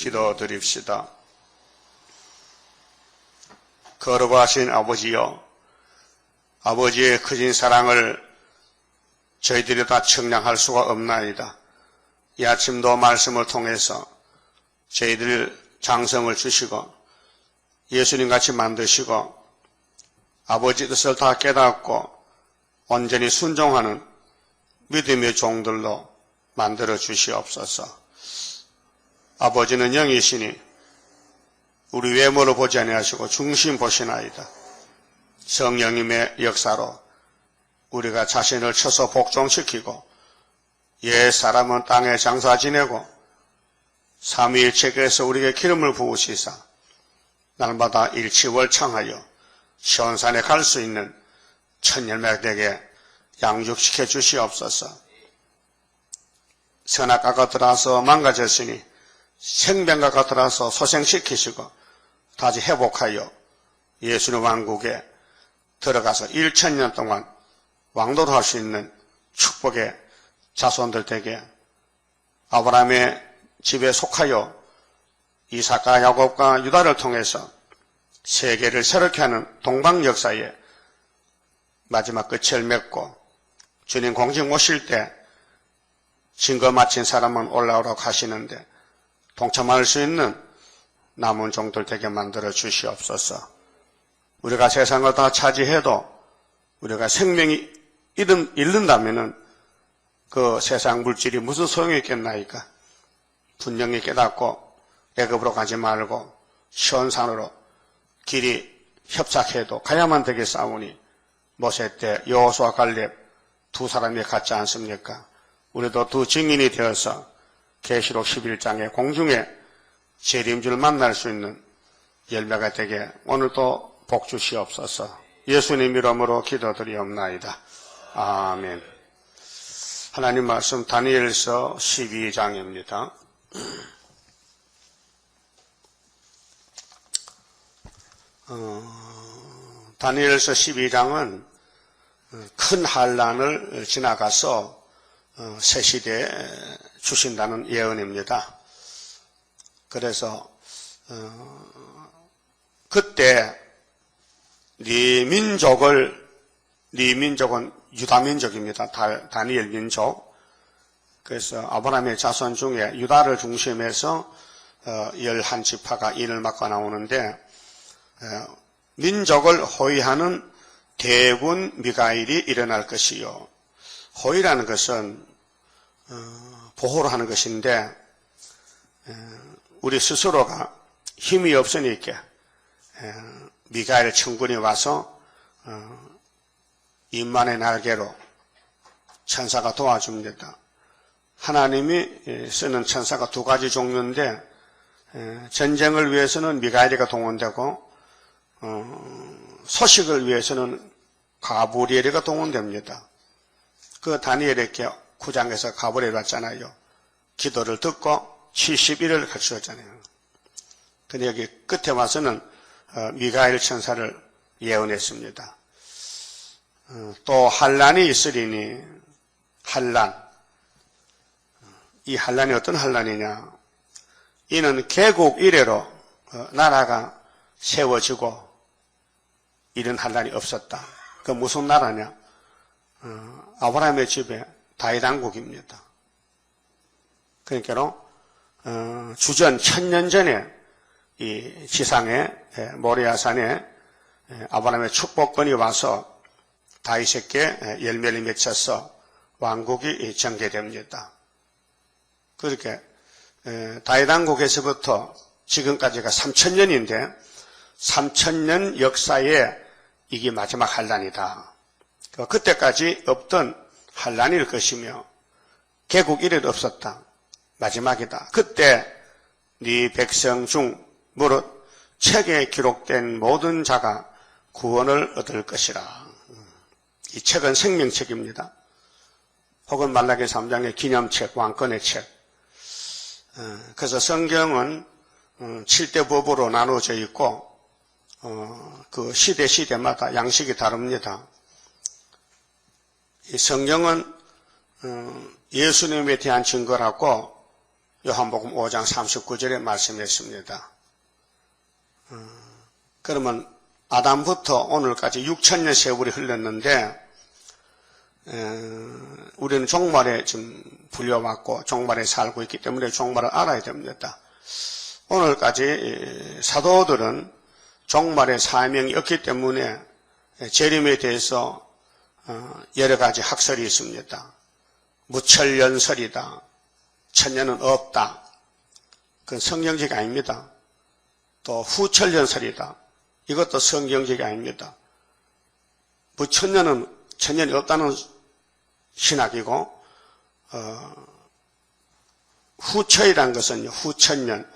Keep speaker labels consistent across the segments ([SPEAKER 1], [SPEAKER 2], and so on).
[SPEAKER 1] 기도드립시다. 거룩하신 아버지여, 아버지의 크신 사랑을 저희들이 다 측량할 수가 없나이다. 이 아침도 말씀을 통해서 저희들 장성을 주시고 예수님같이 만드시고 아버지 뜻을 다 깨닫고 온전히 순종하는 믿음의 종들로 만들어 주시옵소서. 아버지는 영이시니 우리 외모를 보지 아니하시고 중심 보시나이다. 성령님의 역사로 우리가 자신을 쳐서 복종시키고 옛 사람은 땅에 장사 지내고 삼위일체계에서 우리에게 기름을 부으시사 날마다 일치월창하여 시온산에 갈 수 있는 천년맥되게 양육시켜 주시옵소서. 선악과가 들어와서 망가졌으니 생명과가 들어와서 소생시키시고 다시 회복하여 예수님 왕국에 들어가서 1000년 동안 왕도를 할 수 있는 축복의 자손들 되게 아브라함의 집에 속하여 이삭과 야곱과 유다를 통해서 세계를 새롭게 하는 동방 역사에 마지막 끝을 맺고 주님 공직 모실 때 증거 마친 사람은 올라오라고 하시는데 동참할 수 있는 남은 종들 되게 만들어 주시옵소서. 우리가 세상을 다 차지해도 우리가 생명이 잃는다면은 그 세상 물질이 무슨 소용이 있겠나이까? 분명히 깨닫고 애굽으로 가지 말고 시온산으로 길이 협착해도 가야만 되겠사오니 모세 때 여호수아 갈렙 두 사람이 같지 않습니까? 우리도 두 증인이 되어서 계시록 11장의 공중에 재림주를 만날 수 있는 열매가 되게 오늘도 복 주시옵소서. 예수님 이름으로 기도드리옵나이다. 아멘. 하나님 말씀 다니엘서 12장입니다. 다니엘서 12장은 큰 환란을 지나가서 새 시대에 주신다는 예언입니다. 그래서 그때 네 민족은 유다민족입니다. 다니엘 민족. 그래서 아브라함의 자손 중에 유다를 중심해서 11지파가 인을 맡고 나오는데 민족을 호위하는 대군 미가일이 일어날 것이요. 호위라는 것은 보호를 하는 것인데 우리 스스로가 힘이 없으니까 미가엘 천군이 와서 인만의 날개로 천사가 도와줍니다. 하나님이 쓰는 천사가 두 가지 종류인데 전쟁을 위해서는 미가엘이가 동원되고 소식을 위해서는 가브리엘이가 동원됩니다. 그 다니엘에게 9장에서 가브리엘 왔잖아요. 기도를 듣고 71을 갖추었잖아요. 근데 여기 끝에 와서는 미가엘 천사를 예언했습니다. 또 환란이 있으리니 환란. 이 환란이 어떤 환란이냐? 이는 개국 이래로 나라가 세워지고 이런 환란이 없었다. 그 무슨 나라냐? 아브라함의 집에 다윗 왕국입니다. 그러니까 주전 1000년 전에 이 지상에 모리아산에 아브라함의 축복권이 와서 다윗에게 열매를 맺혀서 왕국이 전개됩니다. 그렇게 다윗 왕국에서부터 지금까지가 3000년인데 3000년 역사에 이게 마지막 환란이다. 그때까지 없던 환란일 것이며 개국 이래도 없었다. 마지막이다. 그때 네 백성 중 무릇 책에 기록된 모든 자가 구원을 얻을 것이라. 이 책은 생명책입니다. 혹은 말라기 3장의 기념책, 왕권의 책. 그래서 성경은 7대 법으로 나누어져 있고 그 시대마다 양식이 다릅니다. 이 성경은 예수님에 대한 증거라고 요한복음 5장 39절에 말씀했습니다. 그러면 아담부터 오늘까지 6천년 세월이 흘렀는데 우리는 종말에 지금 불려왔고 종말에 살고 있기 때문에 종말을 알아야 됩니다. 오늘까지 사도들은 종말의 사명이 없기 때문에 재림에 대해서 여러 가지 학설이 있습니다. 무천년설이다. 천년은 없다. 그건 성경적이 아닙니다. 또 후천년설이다. 이것도 성경적이 아닙니다. 무천년은 천년이 없다는 신학이고 후처이란 것은 후천년,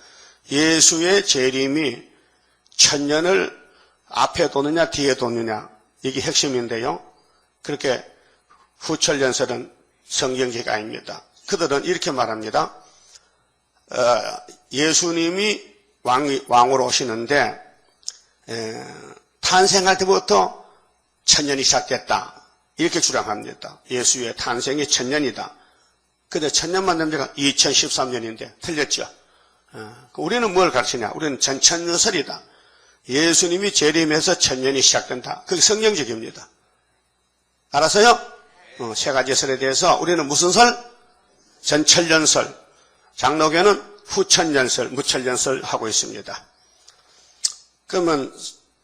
[SPEAKER 1] 예수의 재림이 천년을 앞에 도느냐 뒤에 도느냐 이게 핵심인데요. 그렇게 후천년설은 성경적이 아닙니다. 그들은 이렇게 말합니다. 예수님이 왕으로 오시는데 탄생할 때부터 천년이 시작됐다. 이렇게 주장합니다. 예수의 탄생이 천년이다. 근데 천년만 넘자가 2013년인데 틀렸죠. 우리는 뭘 가르치냐? 우리는 전천년설이다. 예수님이 재림해서 천년이 시작된다. 그게 성경적입니다. 알았어요? 세 가지 설에 대해서 우리는 무슨 설? 전천년설. 장로교는 후천년설, 무천년설 하고 있습니다. 그러면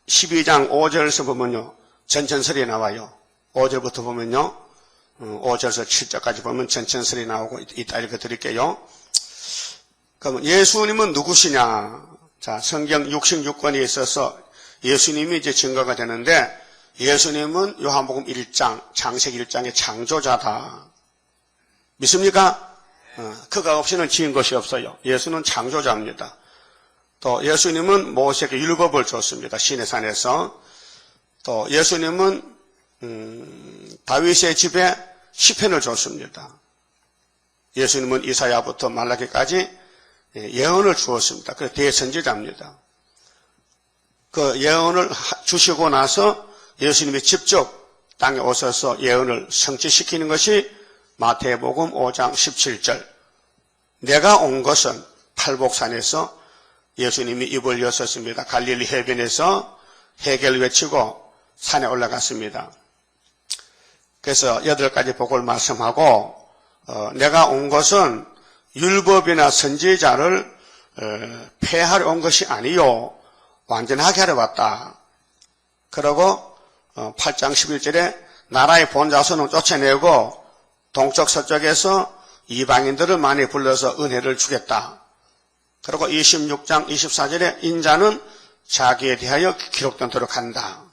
[SPEAKER 1] 12장 5절에서 보면요. 전천설이 나와요. 5절부터 보면요. 5절에서 7절까지 보면 전천설이 나오고 이따 읽어드릴게요. 그러면 예수님은 누구시냐? 자, 성경 66권에 있어서 예수님이 이제 증거가 되는데 예수님은 요한복음 1장, 창세기 1장의 창조자다. 믿습니까? 그가 없이는 지은 것이 없어요. 예수는 창조자입니다. 또 예수님은 모세에게 율법을 줬습니다. 시내산에서. 또 예수님은 다윗의 집에 시편을 줬습니다. 예수님은 이사야부터 말라기까지 예언을 주었습니다. 그래서 대선지자입니다. 그 예언을 주시고 나서 예수님이 직접 땅에 오셔서 예언을 성취시키는 것이 마태복음 5장 17절. 내가 온 것은 팔복산에서 예수님이 입을 여셨습니다. 갈릴리 해변에서 해결 외치고 산에 올라갔습니다. 그래서 8가지 복을 말씀하고 내가 온 것은 율법이나 선지자를 폐하러 온 것이 아니요 완전하게 하러 왔다. 그러고 8장 11절에 나라의 본자손은 쫓아내고 동쪽 서쪽에서 이방인들을 많이 불러서 은혜를 주겠다. 그리고 26장 24절에 인자는 자기에 대하여 기록되도록 한다.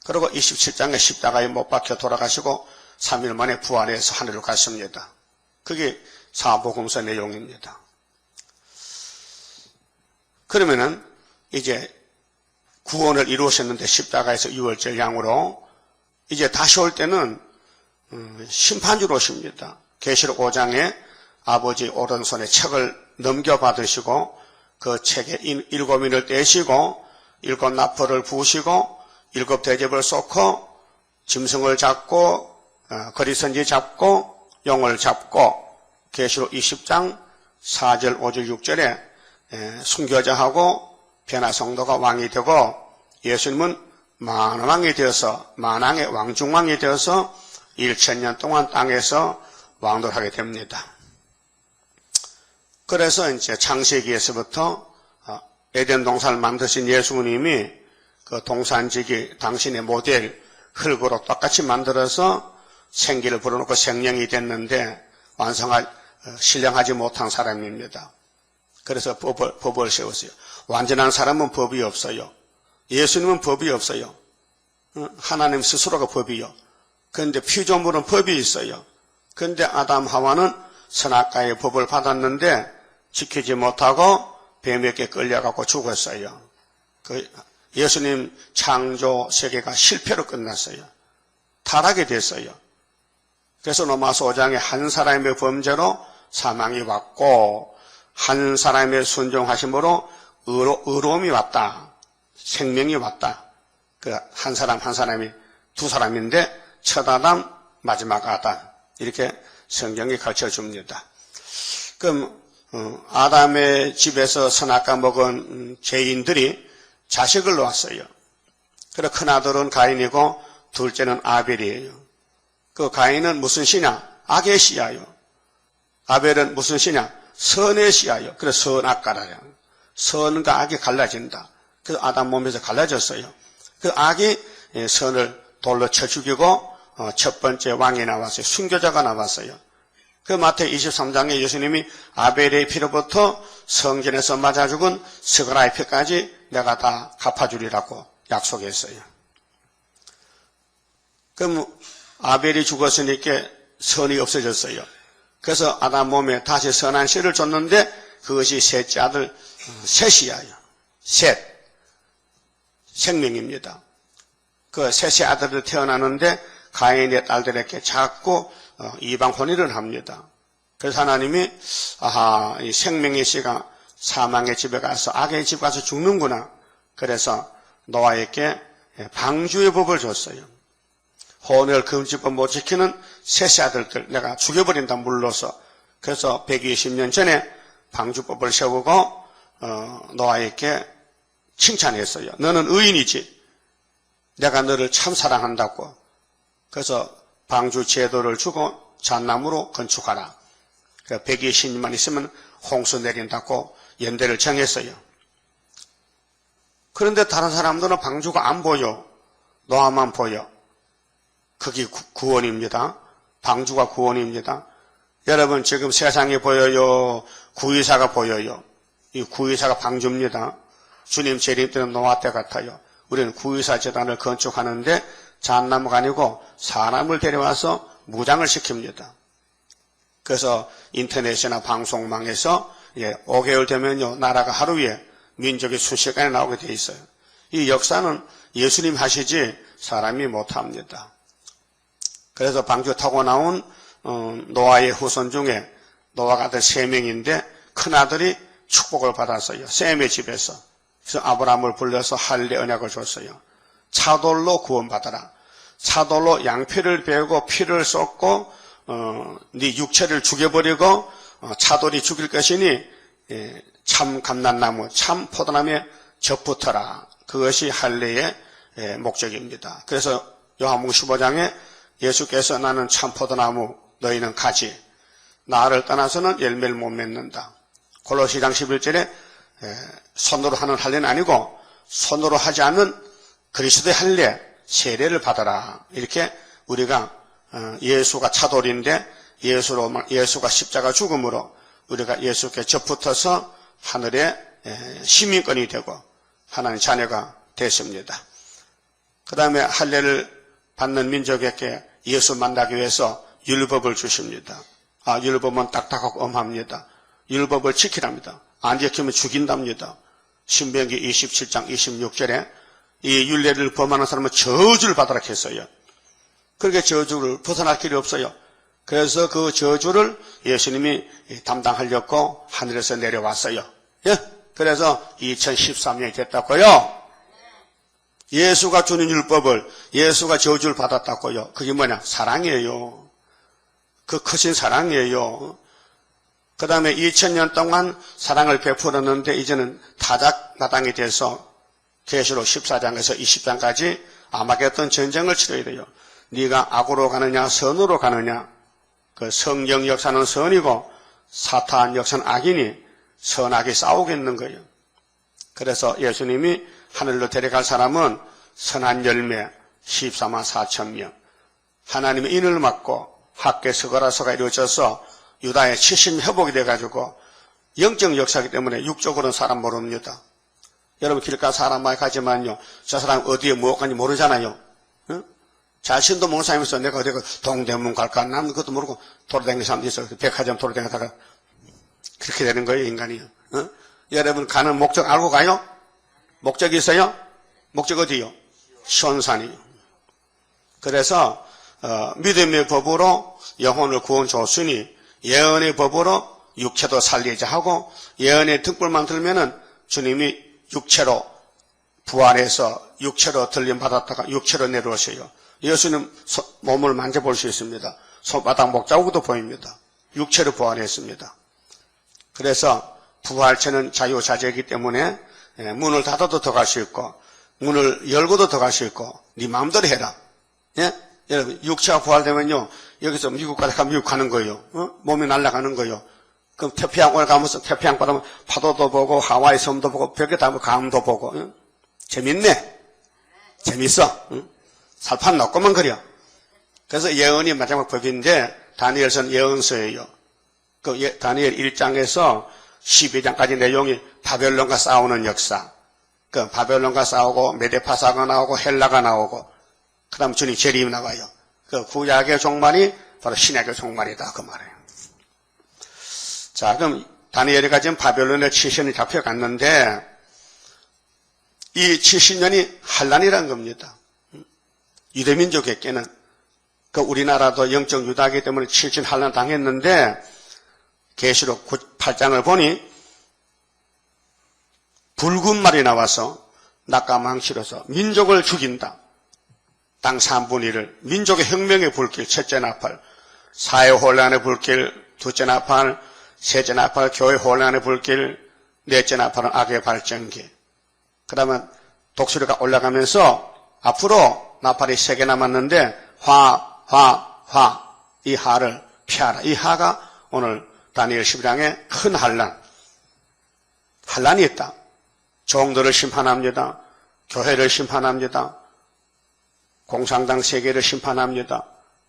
[SPEAKER 1] 그리고 27장에 십자가에 못 박혀 돌아가시고 3일 만에 부활해서 하늘로 갔습니다. 그게 사복음서 내용입니다. 그러면은 이제 구원을 이루셨는데 십자가에서 유월절 양으로 이제 다시 올 때는 심판주로 오십니다. 계시록 5장에 아버지 오른손에 책을 넘겨받으시고 그 책에 7인을 떼시고 7 나팔을 부으시고 7 대접을 쏟고 짐승을 잡고 거리선지 잡고 용을 잡고 계시록 20장 4절 5절 6절에 순교자하고 변화성도가 왕이 되고 예수님은 만왕이 되어서 만왕의 왕중왕이 되어서 1000년 동안 땅에서 왕도하게 됩니다. 그래서 이제 창세기에서부터 에덴 동산을 만드신 예수님이 그 동산지기 당신의 모델 흙으로 똑같이 만들어서 생기를 불어넣고 생명이 됐는데 신령하지 못한 사람입니다. 그래서 법을 세웠어요. 완전한 사람은 법이 없어요. 예수님은 법이 없어요. 하나님 스스로가 법이요. 그런데 피조물은 법이 있어요. 그런데 아담 하와는 선악과의 법을 받았는데 지키지 못하고 뱀에게 끌려가고 죽었어요. 예수님 창조 세계가 실패로 끝났어요. 타락이 됐어요. 그래서 로마서 5장에 한 사람의 범죄로 사망이 왔고 한 사람의 순종하심으로 의로움이 왔다. 생명이 왔다. 그 한 사람 한 사람이 두 사람인데 첫 아담 마지막 아담 이렇게 성경이 가르쳐줍니다. 그럼 아담의 집에서 선악과 먹은 죄인들이 자식을 놓았어요. 그래 큰아들은 가인이고 둘째는 아벨이에요. 그 가인은 무슨 씨냐? 악의 씨야요. 아벨은 무슨 씨냐? 선의 씨야요. 그래서 선악과라요. 선과 악이 갈라진다. 그래서 아담 몸에서 갈라졌어요. 그 악이 선을 돌로 쳐 죽이고 첫 번째 왕이 나왔어요. 순교자가 나왔어요. 그 마태 23장에 예수님이 아벨의 피로부터 성전에서 맞아 죽은 스가랴의 피까지 내가 다 갚아주리라고 약속했어요. 그럼 아벨이 죽었으니까 선이 없어졌어요. 그래서 아담 몸에 다시 선한 씨를 줬는데 그것이 셋째 아들 셋이야요. 셋. 생명입니다. 그 셋의 아들을 태어나는데 가인의 딸들에게 자꾸 이방 혼인을 합니다. 그래서 하나님이 이 생명의 씨가 사망의 집에 가서 악의 집 가서 죽는구나. 그래서 노아에게 방주의 법을 줬어요. 혼을 금지법 못 지키는 셋의 아들들 내가 죽여버린다 물러서. 그래서 120년 전에 방주법을 세우고 노아에게 칭찬했어요. 너는 의인이지. 내가 너를 참 사랑한다고. 그래서 방주 제도를 주고 잣나무로 건축하라. 120년만 있으면 홍수 내린다고 연대를 정했어요. 그런데 다른 사람들은 방주가 안 보여. 노아만 보여. 그게 구원입니다. 방주가 구원입니다. 여러분 지금 세상이 보여요? 구의사가 보여요? 이 구의사가 방주입니다. 주님 재림 때는 노아 때 같아요. 우리는 구의사 재단을 건축하는데 잣나무가 아니고 사람을 데려와서 무장을 시킵니다. 그래서 인터넷이나 방송망에서 5개월 되면요 나라가 하루에 민족이 순식간에 나오게 돼 있어요. 이 역사는 예수님 하시지 사람이 못합니다. 그래서 방주 타고 나온 노아의 후손 중에 노아가 아들 3명인데 큰아들이 축복을 받았어요. 셈의 집에서. 그래서 아브라함을 불러서 할례 언약을 줬어요. 차돌로 구원받아라. 차돌로 양피를 베고 피를 쏟고 네 육체를 죽여버리고 차돌이 죽일 것이니 참 감람나무 참 포도나무에 접붙어라. 그것이 할례의 목적입니다. 그래서 요한복음 15장에 예수께서 나는 참 포도나무 너희는 가지 나를 떠나서는 열매를 못 맺는다. 골로새장 11절에 손으로 하는 할례는 아니고 손으로 하지 않는 그리스도의 할례 세례를 받아라. 이렇게 우리가 예수가 차돌인데 예수가 십자가 죽음으로 우리가 예수께 접붙어서 하늘의 시민권이 되고 하나님 자녀가 됐습니다. 그 다음에 할례를 받는 민족에게 예수 만나기 위해서 율법을 주십니다. 율법은 딱딱하고 엄합니다. 율법을 지키랍니다. 안 지키면 죽인답니다. 신명기 27장 26절에 이 율례를 범하는 사람은 저주를 받으라 했어요. 그렇게 저주를 벗어날 길이 없어요. 그래서 그 저주를 예수님이 담당하려고 하늘에서 내려왔어요. 그래서 2013년이 됐다고요. 예수가 주는 율법을 예수가 저주를 받았다고요. 그게 뭐냐? 사랑이에요. 그 크신 사랑이에요. 그 다음에 2000년 동안 사랑을 베풀었는데 이제는 다작마당이 돼서 계시록 14장에서 20장까지 아마겟돈 전쟁을 치러야 돼요. 네가 악으로 가느냐 선으로 가느냐. 그 성령 역사는 선이고 사탄 역사는 악이니 선악이 싸우겠는 거예요. 그래서 예수님이 하늘로 데려갈 사람은 선한 열매 14만 4천 명. 하나님의 인을 맡고 학계 서거라서가 이루어져서 유다의 70 회복이 돼가지고 영적 역사이기 때문에 육적으로는 사람 모릅니다. 여러분 길가 사람 많이 가지만요. 저 사람 어디에 무엇인지 모르잖아요. 응? 자신도 모르는 사람이서 내가 어디 동대문 갈까? 남 그것도 모르고 돌아다니는 사람도 있어요. 백화점 돌아다니다가 그렇게 되는 거예요, 인간이. 응? 여러분 가는 목적 알고 가요? 목적이 있어요? 목적 어디요? 시온산이요. 그래서 믿음의 법으로 영혼을 구원 줬으니 예언의 법으로 육체도 살리자 하고 예언의 등불만 들면은 주님이 육체로 부활해서 육체로 들림 받았다가 육체로 내려오세요. 예수님 몸을 만져볼 수 있습니다. 손바닥 목자국도 보입니다. 육체로 부활했습니다. 그래서 부활체는 자유자재이기 때문에 문을 닫아도 들어갈 수 있고 문을 열고도 들어갈 수 있고 네 마음대로 해라. 예? 여러분 육체가 부활되면요 여기서 미국 가다가 미국 가는 거예요. 몸이 날아가는 거예요. 그럼 태평양을 가면서 태평양 바다 파도도 보고 하와이 섬도 보고 벽에 닿으면 강도 보고 재밌네. 재밌어. 살판 놓고만 그려. 그래서 예언이 마지막 법인데 다니엘서는 예언서예요. 그 다니엘 1장에서 12장까지 내용이 바벨론과 싸우는 역사. 그 바벨론과 싸우고 메데파사가 나오고 헬라가 나오고 그 다음 주님 재림이 나와요. 그 구약의 종말이 바로 신약의 종말이다 그 말이에요. 자, 그럼 다니엘이가 지금 바벨론에 70년이 잡혀갔는데 이 70년이 환란이라는 겁니다. 유대민족에게는 그 우리나라도 영적 유다이기 때문에 70년 환란 당했는데 계시록 8장을 보니 붉은 말이 나와서 낙가망치로서 민족을 죽인다. 땅 3분의 1을 민족의 혁명의 불길 첫째 나팔, 사회 혼란의 불길 둘째 나팔, 셋째 나팔 교회 혼란의 불길, 넷째 나팔은 악의 발전기. 그 다음에 독수리가 올라가면서 앞으로 나팔이 3개 남았는데 이 하를 피하라. 이 하가 오늘 다니엘 11장에 큰 환란이 있다. 종들을 심판합니다. 교회를 심판합니다. 공산당 세계를 심판합니다.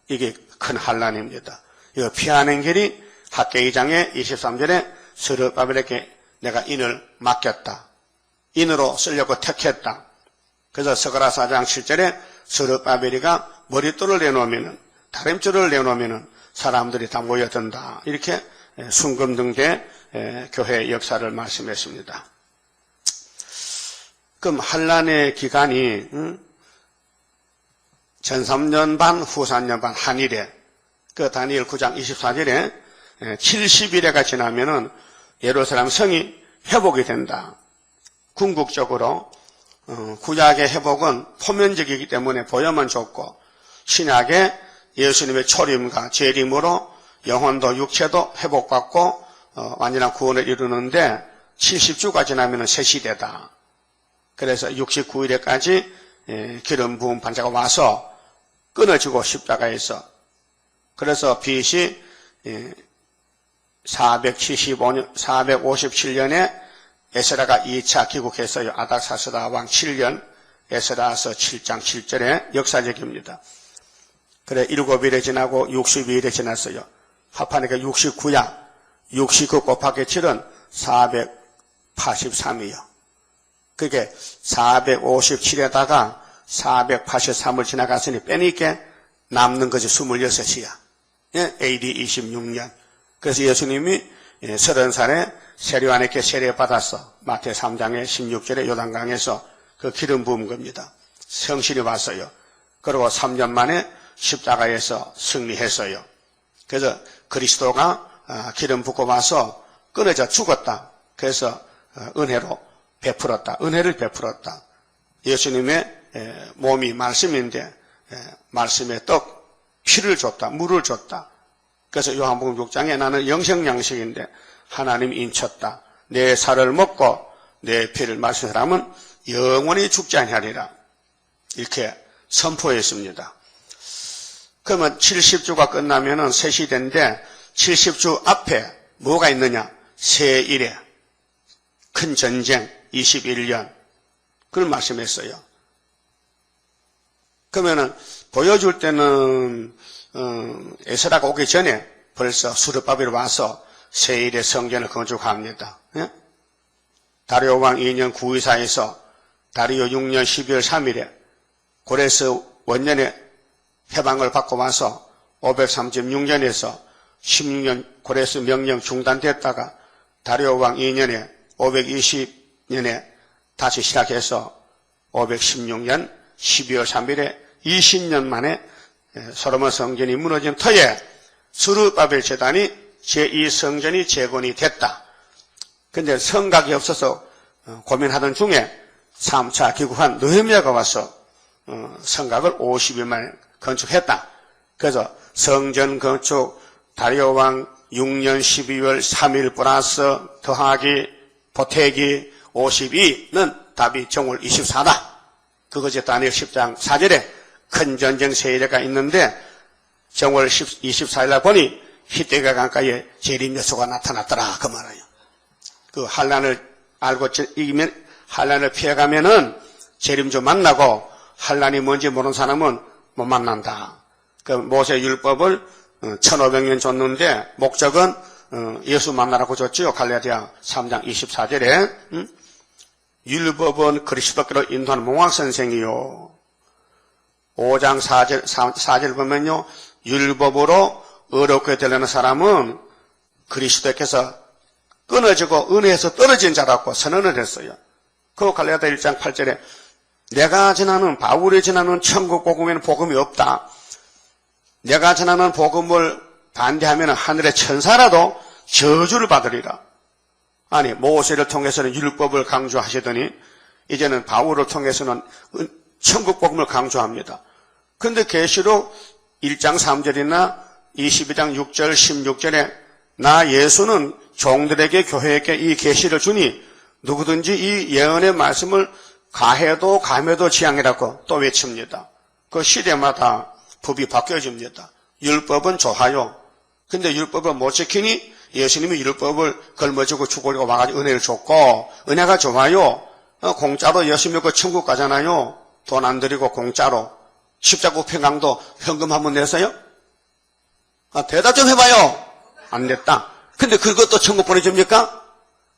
[SPEAKER 1] 이게 큰 환란입니다. 이거 피하는 길이 학개 2장의 23절에 스룹바벨에게 내가 인을 맡겼다. 인으로 쓰려고 택했다. 그래서 스가랴 4장 7절에 스룹바벨이가 머릿돌을 내놓으면은 다림줄을 내놓으면은 사람들이 다 모여든다. 이렇게 순금등대 교회 역사를 말씀했습니다. 그럼 환란의 기간이 전 3년 반, 후 3년 반 한일에 그 다니엘 9장 24절에 70일에가 지나면은 예루살렘 성이 회복이 된다. 궁극적으로 구약의 회복은 표면적이기 때문에 보여만 좋고 신약의 예수님의 초림과 재림으로 영혼도 육체도 회복받고 완전한 구원을 이루는데 70주가 지나면 새 시대다. 그래서 69일에까지 기름 부은 반자가 와서 끊어지고 십자가에서 그래서 BC 457년에 에스라가 2차 귀국했어요. 아닥사스다 왕 7년 에스라서 7장 7절에 역사적입니다. 그래 7일에 지나고 62일에 지났어요. 합하니까 69야. 69 곱하기 7은 483이요. 그게 457에다가 483을 지나갔으니 빼니까 남는 것이 26이야. AD 26년. 그래서 예수님이 30살에 세례요한에게 세례받았어. 마태 3장의 16절에 요단강에서 그 기름 부은 겁니다. 성신이 왔어요. 그리고 3년 만에 십자가에서 승리했어요. 그래서 그리스도가 기름 붓고 와서 끊어져 죽었다. 그래서 은혜로 베풀었다. 은혜를 베풀었다. 예수님의 몸이 말씀인데 말씀의 떡, 피를 줬다. 물을 줬다. 그래서 요한복음 6장에 나는 영생양식인데 하나님이 인쳤다. 내 살을 먹고 내 피를 마신 사람은 영원히 죽지 아니하리라. 이렇게 선포했습니다. 그러면 70주가 끝나면은 새 시대인데 70주 앞에 뭐가 있느냐? 새 일에 큰 전쟁 21년 그걸 말씀했어요. 그러면은 보여줄 때는 에스라가 오기 전에 벌써 스룹바벨이 와서 새 일의 성전을 건축합니다. 예? 다리오 왕 2년 924에서 다리오 6년 12월 3일에 고레스 원년에 해방을 받고 와서 536년에서 16년 고레스 명령 중단됐다가 다리오 왕 2년에 520년에 다시 시작해서 516년 12월 3일에 20년 만에 솔로몬 성전이 무너진 터에 스룹바벨 제단이 제2성전이 재건이 됐다. 그런데 성각이 없어서 고민하던 중에 3차 귀국한 느헤미야가 와서 성각을 50일 만에 건축했다. 그래서 성전 건축 다리오 왕 6년 12월 3일 플러스 더하기 보태기 52는 답이 정월 24다. 그것이 다니엘 10장 4절에 큰 전쟁 세일회가 있는데 정월 24일날 보니 히데가 강가에 재림 여수가 나타났더라 그 말이에요. 그 환란을 알고 이기면 환란을 피해가면은 재림주 만나고 환란이 뭔지 모르는 사람은 못 만난다. 그 모세 율법을 1500년 줬는데 목적은 예수 만나라고 줬지요. 갈라디아 3장 24절에 율법은 그리스도께로 인도하는 몽학선생이요. 5장 4절 보면요. 율법으로 어렵게 되려는 사람은 그리스도께서 끊어지고 은혜에서 떨어진 자라고 선언을 했어요. 그 갈라디아 1장 8절에 내가 전하는 바울이 전하는 천국 복음에는 복음이 없다. 내가 전하는 복음을 반대하면 하늘의 천사라도 저주를 받으리라. 아니 모세를 통해서는 율법을 강조하시더니 이제는 바울을 통해서는 천국 복음을 강조합니다. 그런데 계시록 1장 3절이나 22장 6절 16절에 나 예수는 종들에게 교회에게 이 계시를 주니 누구든지 이 예언의 말씀을 가해도 감해도 지향이라고 또 외칩니다. 그 시대마다 법이 바뀌어집니다. 율법은 좋아요. 근데 율법을 못 지키니 예수님이 율법을 걸머지고 죽으려고 와가지고 은혜를 줬고 은혜가 좋아요. 공짜로 예수 믿고 천국 가잖아요. 돈 안 들이고 공짜로. 십자가 평강도 현금 한번 내서요? 대답 좀 해봐요. 안 냈다. 근데 그것도 천국 보내줍니까?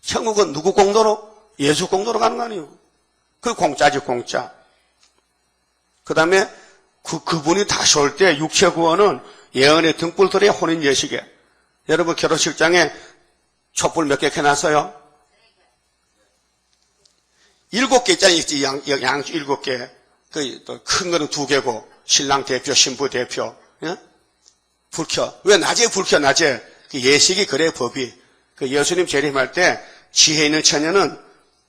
[SPEAKER 1] 천국은 누구 공도로? 예수 공도로 가는 거 아니에요. 그 공짜지 공짜. 그 다음에 그분이 다시 올 때 육체 구원은 예언의 등불들의 혼인 예식에 여러분 결혼식장에 촛불 몇 개 켜놨어요? 7개 있잖아요. 양 7개. 또 큰 거는 2개고 신랑 대표, 신부 대표. 예? 불 켜. 왜 낮에 불 켜? 낮에. 그 예식이 그래 법이. 그 예수님 재림할 때 지혜 있는 처녀는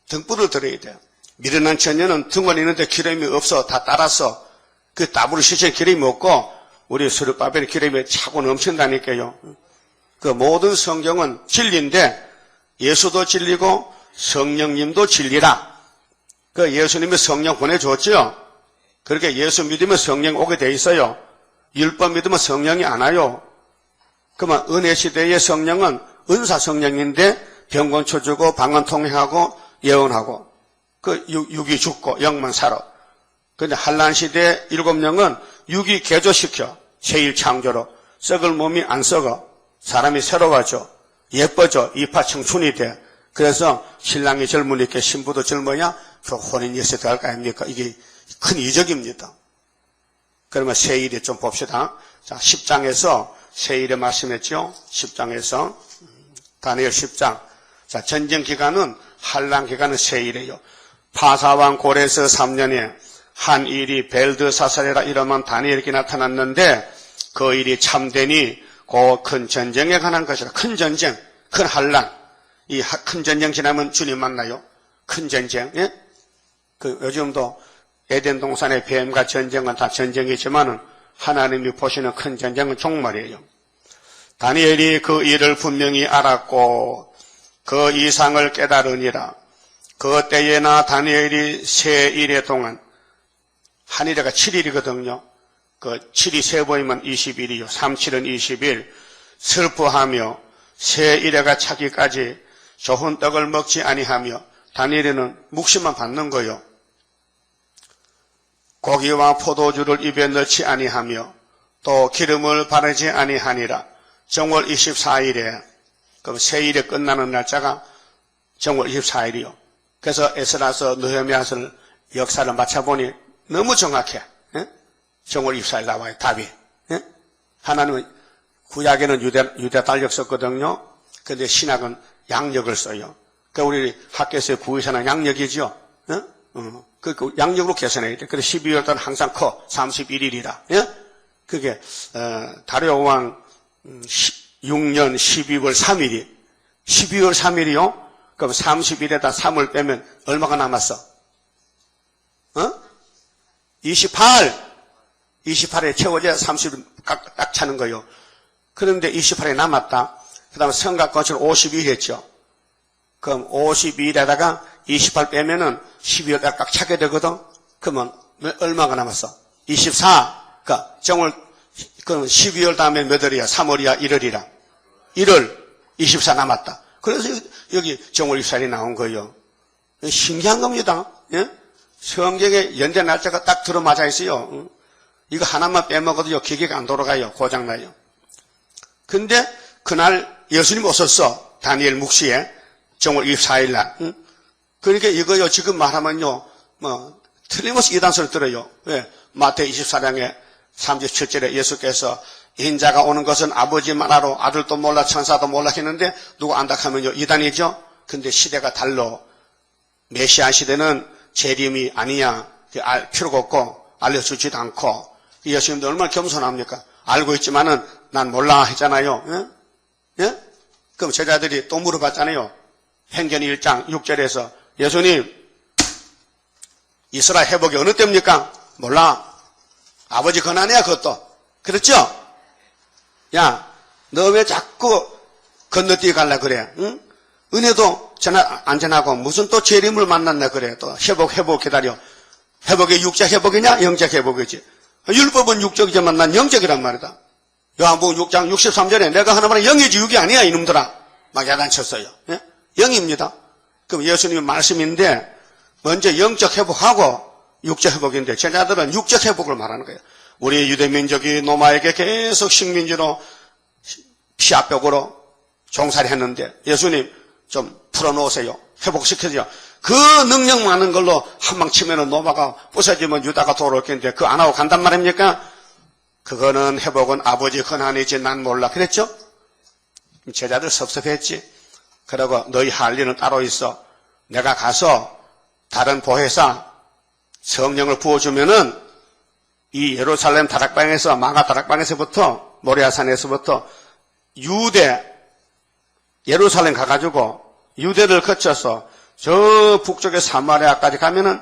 [SPEAKER 1] 등불을 들어야 돼요. 미련한 처녀는 등을 있는데 기름이 없어. 다 따라서. 그 따블을 시체 기름이 없고 우리 스룹바벨 기름이 차고 넘친다니까요. 그 모든 성경은 진리인데 예수도 진리고 성령님도 진리라. 그 예수님이 성령 보내줬죠. 그렇게 예수 믿으면 성령 오게 돼 있어요. 율법 믿으면 성령이 안 와요. 그러면 은혜 시대의 성령은 은사 성령인데 병건 쳐주고 방언 통행하고 예언하고 그 육이 죽고 영만 살아. 그런데 한란 시대 7영은 육이 개조시켜 새1 창조로 썩을 몸이 안 썩어. 사람이 새로워져. 예뻐져. 이파 청춘이 돼. 그래서 신랑이 젊으니까 신부도 젊어야 그 혼인 예수 들어갈 거 아닙니까? 이게 큰 이적입니다. 그러면 세일에 좀 봅시다. 자, 10장에서 세일에 말씀했죠. 10장에서 다니엘 10장. 자, 전쟁 기간은 한란 기간은 세일이에요. 파사왕 고레스 3년에 한 일이 벨드사살이라 이름한 다니엘에게 나타났는데 그 일이 참되니 그 큰 전쟁에 관한 것이라. 큰 전쟁, 큰 한란. 이 큰 전쟁 지나면 주님 만나요. 큰 전쟁. 예? 그 요즘도 에덴 동산의 뱀과 전쟁은 다 전쟁이지만은 하나님이 보시는 큰 전쟁은 종말이에요. 다니엘이 그 일을 분명히 알았고 그 이상을 깨달으니라. 그 때에나 다니엘이 세 일의 동안 한 일에가 7일이거든요. 그 7이 세 보이면 20일이요. 37은 20일. 슬퍼하며 세 일에가 차기까지 좋은 떡을 먹지 아니하며 다니엘은 묵심만 받는 거요. 고기와 포도주를 입에 넣지 아니하며 또 기름을 바르지 아니하니라. 정월 24일에 그럼 세 일에 끝나는 날짜가 정월 24일이요. 그래서 에스라서 느헤미야서 역사를 맞춰보니 너무 정확해. 예? 정월 24일 나와요. 답이. 예? 하나님은 구약에는 유대 달력 썼거든요. 그런데 신약은 양력을 써요. 그러니까 우리 학교에서의 구의사는 양력이죠. 예? 그 양력으로 계산해야 돼. 그래서 12월 달은 항상 커. 31일이라. 예? 그게 다리오 왕 6년 12월 3일이 12월 3일이요? 그럼 30일에다 3을 빼면 얼마가 남았어? 28. 28에 채워져야 30을 딱 차는 거예요. 그런데 28일이 남았다. 그 다음에 성곽 건축을 52일 했죠. 그럼 52일에다가 28 빼면은 12월 달 딱 차게 되거든. 그러면 얼마가 남았어? 24. 그러니까 정월, 그럼 12월 다음에 몇 월이야? 3월이야? 1월이라. 1월 24 남았다. 그래서 여기 정월 24일이 나온 거예요. 신기한 겁니다. 예? 성경에 연대 날짜가 딱 들어맞아 있어요. 이거 하나만 빼먹어도요, 기계가 안 돌아가요. 고장나요. 근데 그날 예수님 오셨어. 다니엘 묵시에. 정월 24일 날. 그러니까 이거요, 지금 말하면요, 틀림없이 이단소리 들어요. 왜? 마태 24장에 37절에 예수께서 인자가 오는 것은 아버지만 알아, 아들도 몰라, 천사도 몰라 했는데, 누구 안다 하면요, 이단이죠? 근데 시대가 달라. 메시아 시대는 재림이 아니야. 알 필요가 없고, 알려주지도 않고, 예수님도 얼마나 겸손합니까? 알고 있지만은, 난 몰라 했잖아요. 예? 예? 그럼 제자들이 또 물어봤잖아요. 행전 1장 6절에서, 예수님, 이스라엘 회복이 어느 때입니까? 몰라. 아버지 권한이야, 그것도. 그렇죠? 야, 너 왜 자꾸 건너뛰어 갈라 그래? 응? 은혜도 안 전하고 무슨 또 재림을 만났나 그래. 또 회복 기다려. 회복이 육적 회복이냐? 영적 회복이지. 율법은 육적이지만 난 영적이란 말이다. 요한복음 6장 63절에 내가 하는 말은 영이지 육이 아니야 이놈들아. 막 야단쳤어요. 예? 영입니다. 그럼 예수님의 말씀인데 먼저 영적 회복하고 육적 회복인데 제자들은 육적 회복을 말하는 거예요. 우리 유대민족이 로마에게 계속 식민지로 피압벽으로 종살이 했는데 예수님 좀 풀어놓으세요. 회복시켜줘요. 그 능력 많은 걸로 한 방 치면은 로마가 부서지면 유다가 돌아올 텐데 그거 안 하고 간단 말입니까? 그거는 회복은 아버지 권한이지 난 몰라. 그랬죠? 제자들 섭섭했지. 그러고 너희 할 일은 따로 있어. 내가 가서 다른 보혜사 성령을 부어주면은 이 예루살렘 다락방에서 마가 다락방에서부터 모리아산에서부터 유대 예루살렘 가가지고 유대를 거쳐서 저 북쪽의 사마리아까지 가면은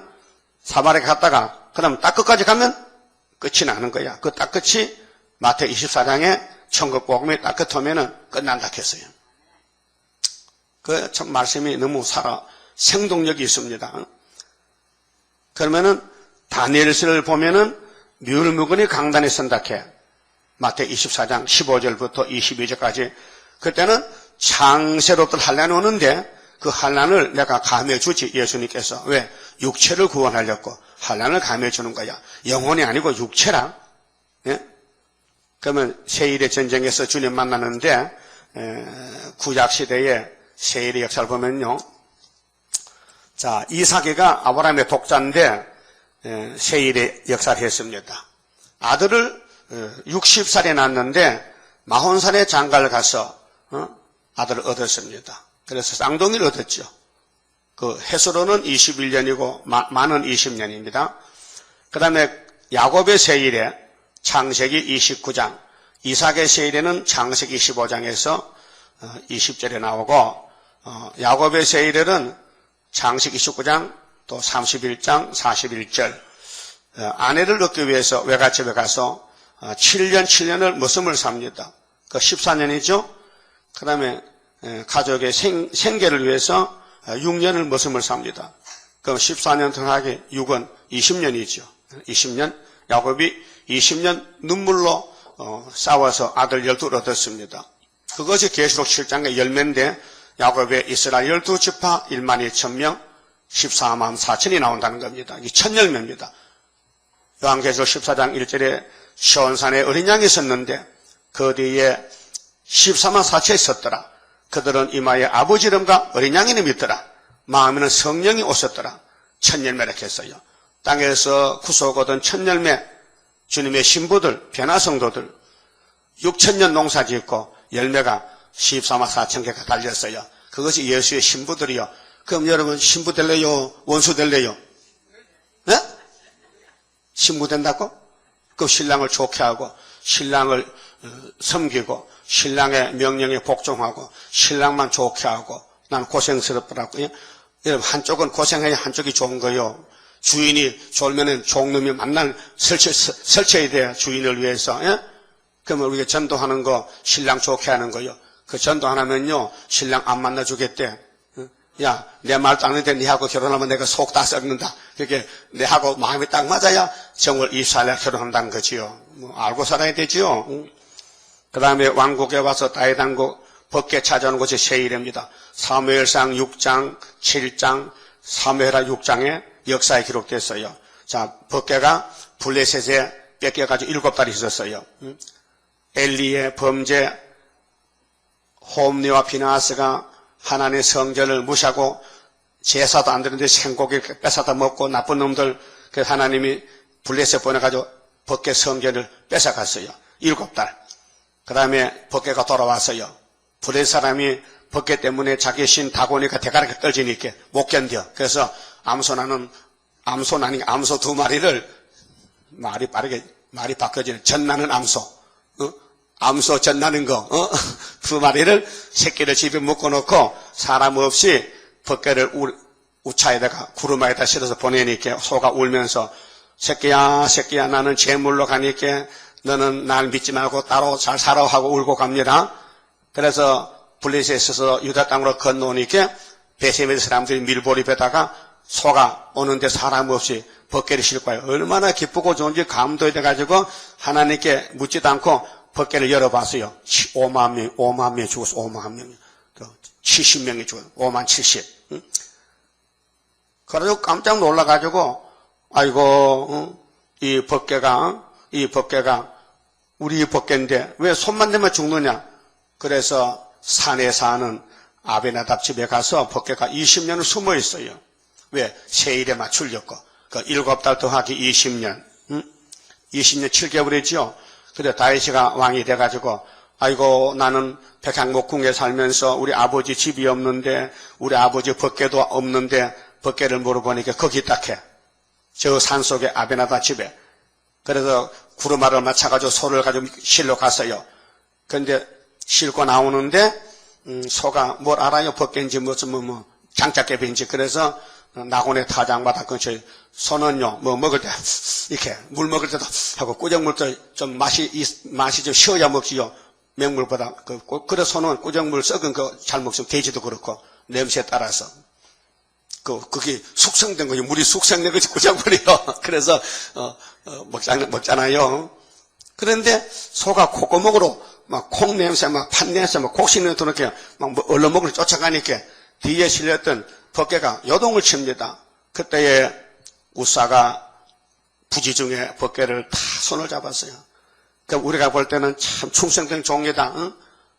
[SPEAKER 1] 사마리아 갔다가 그다음 딱 끝까지 가면 끝이 나는 거야. 그 딱 끝이 마태 24장에 천국 복음이 딱 끝하면은 끝난다 했어요. 그 참 말씀이 너무 생동력이 있습니다. 그러면은 다니엘서를 보면은 뮬무건이 강단에 선다 해. 마태 24장 15절부터 22절까지. 그때는 창세로부터 환란이 오는데 그 환란을 내가 감해 주지 예수님께서. 왜? 육체를 구원하려고 환란을 감해 주는 거야. 영혼이 아니고 육체라. 예? 그러면 세일의 전쟁에서 주님 만나는데 구약 시대의 세일의 역사를 보면요. 자, 이삭이가 아브라함의 독자인데 세일의 역사를 했습니다. 아들을 60살에 낳았는데 40살에 장가를 가서 아들을 얻었습니다. 그래서 쌍둥이를 얻었죠. 그 해수로는 21년이고 만은 20년입니다. 그 다음에 야곱의 세일에 창세기 29장, 이삭의 세일에는 창세기 25장에서 20절에 나오고 야곱의 세일에는 창세기 29장 또 31장 41절 아내를 얻기 위해서 외갓집에 가서 7년을 머슴을 삽니다. 그 14년이죠. 그 다음에 가족의 생계를 위해서 6년을 머슴을 삽니다. 그럼 14년 더하기 6은 20년이죠. 20년 야곱이 20년 눈물로 싸워서 아들 12를 얻었습니다. 그것이 계시록 7장의 열매인데 야곱의 이스라엘 12지파 1만 2천 명 14만 4천이 나온다는 겁니다. 이게 첫 열매입니다. 요한계시록 14장 1절에 시온산에 어린 양이 있었는데 그 뒤에 14만 4천이 있었더라. 그들은 이마에 아버지 이름과 어린 양 이름이 있더라. 마음에는 성령이 오셨더라. 첫 열매라 했어요. 땅에서 구속 얻은 첫 열매 주님의 신부들, 변화성도들 6천년 농사 짓고 열매가 14만 4천 개가 달렸어요. 그것이 예수의 신부들이요. 그럼 여러분 신부 될래요? 원수 될래요? 네? 신부 된다고? 그 신랑을 좋게 하고 신랑을 섬기고 신랑의 명령에 복종하고 신랑만 좋게 하고 난 고생스럽더라고요. 여러분 한쪽은 고생해야 한쪽이 좋은 거요. 주인이 졸면은 종놈이 만날 설쳐야 돼요. 주인을 위해서. 예? 그러면 우리가 전도하는 거 신랑 좋게 하는 거요. 그 전도 안 하면요 신랑 안 만나주겠대. 야, 내 말도 안 하는데 니하고 결혼하면 내가 속 다 썩는다. 그게 내하고 마음이 딱 맞아야 정월 24일에 결혼한다는 거지요. 뭐 알고 살아야 되지요. 그 다음에 왕국에 와서 다윗왕국 법궤 찾아오는 곳이 세일입니다. 사무엘상 6장, 7장, 사무엘하 6장에 역사에 기록됐어요. 자, 법궤가 블레셋에 뺏겨가지고 7달이 있었어요. 엘리의 범죄, 홈리와 비나하스가 하나님의 성전을 무시하고 제사도 안 되는데 생고기 뺏어다 먹고 나쁜 놈들, 그 하나님이 블레셋 보내가지고 법궤 성전을 뺏어갔어요. 7달. 그 다음에 법궤가 돌아왔어요. 블레셋 사람이 법궤 때문에 자기 신 다고니까 대가리가 떨어지니까 못 견뎌. 그래서 암소 2마리를 말이 빠르게 말이 바뀌어지는 전나는 암소. 암소 전나는 거, 2마리를 새끼를 집에 묶어놓고 사람 없이 법궤를 우차에다가 구루마에다 실어서 보내니까 소가 울면서 새끼야 나는 제물로 가니까 너는 날 믿지 말고 따로 잘 살아 하고 울고 갑니다. 그래서 블레셋에서 유다 땅으로 건너오니까 베세메 사람들이 밀보리에다가 소가 오는데 사람 없이 법궤를 싣고 와요. 얼마나 기쁘고 좋은지 감동이 돼가지고 하나님께 묻지도 않고 법궤를 열어봤어요. 5만 명이 죽었어. 5만 명이. 70명이 죽었어. 5만 70. 그래가지고 깜짝 놀라가지고 아이고 이 법궤가 우리 법궤인데 왜 손만 대면 죽느냐. 그래서 산에 사는 아베나답 집에 가서 법궤가 20년을 숨어 있어요. 왜? 세일에 맞추려고. 그 7달 더하기 20년. 20년 7개월이죠. 그래 다윗이가 왕이 돼가지고 아이고 나는 백향목궁에 살면서 우리 아버지 집이 없는데 우리 아버지 법궤도 없는데 법궤를 물어보니까 거기 딱 해. 저 산속에 아베나답 집에. 그래서 구루마를 맞춰가지고 소를 가지고 실로 갔어요. 그런데 싣고 나오는데 소가 뭘 알아요? 법궤인지 무슨 뭐 장작개비인지. 그래서 낙원의 타장마다 근처에 소는요 뭐 먹을 때 이렇게 물 먹을 때도 하고 꾸정물도 좀 맛이 좀 쉬어야 먹지요. 맹물보다. 그래서 소는 꾸정물 썩은 거 잘 먹으면 돼지도 그렇고 냄새에 따라서 그게 숙성된 거죠. 물이 숙성된 것이 꾸정물이요. 그래서 먹잖아요. 그런데 소가 콧구멍으로 막 콩 냄새, 막 팥 냄새, 막 곡식 냄새 그렇게 막 얼렁먹으러 쫓아가니까 뒤에 실렸던 법궤가 요동을 칩니다. 그때에 우사가 부지 중에 법궤를 다 손을 잡았어요. 그러니까 우리가 볼 때는 참 충성된 종이다. 응?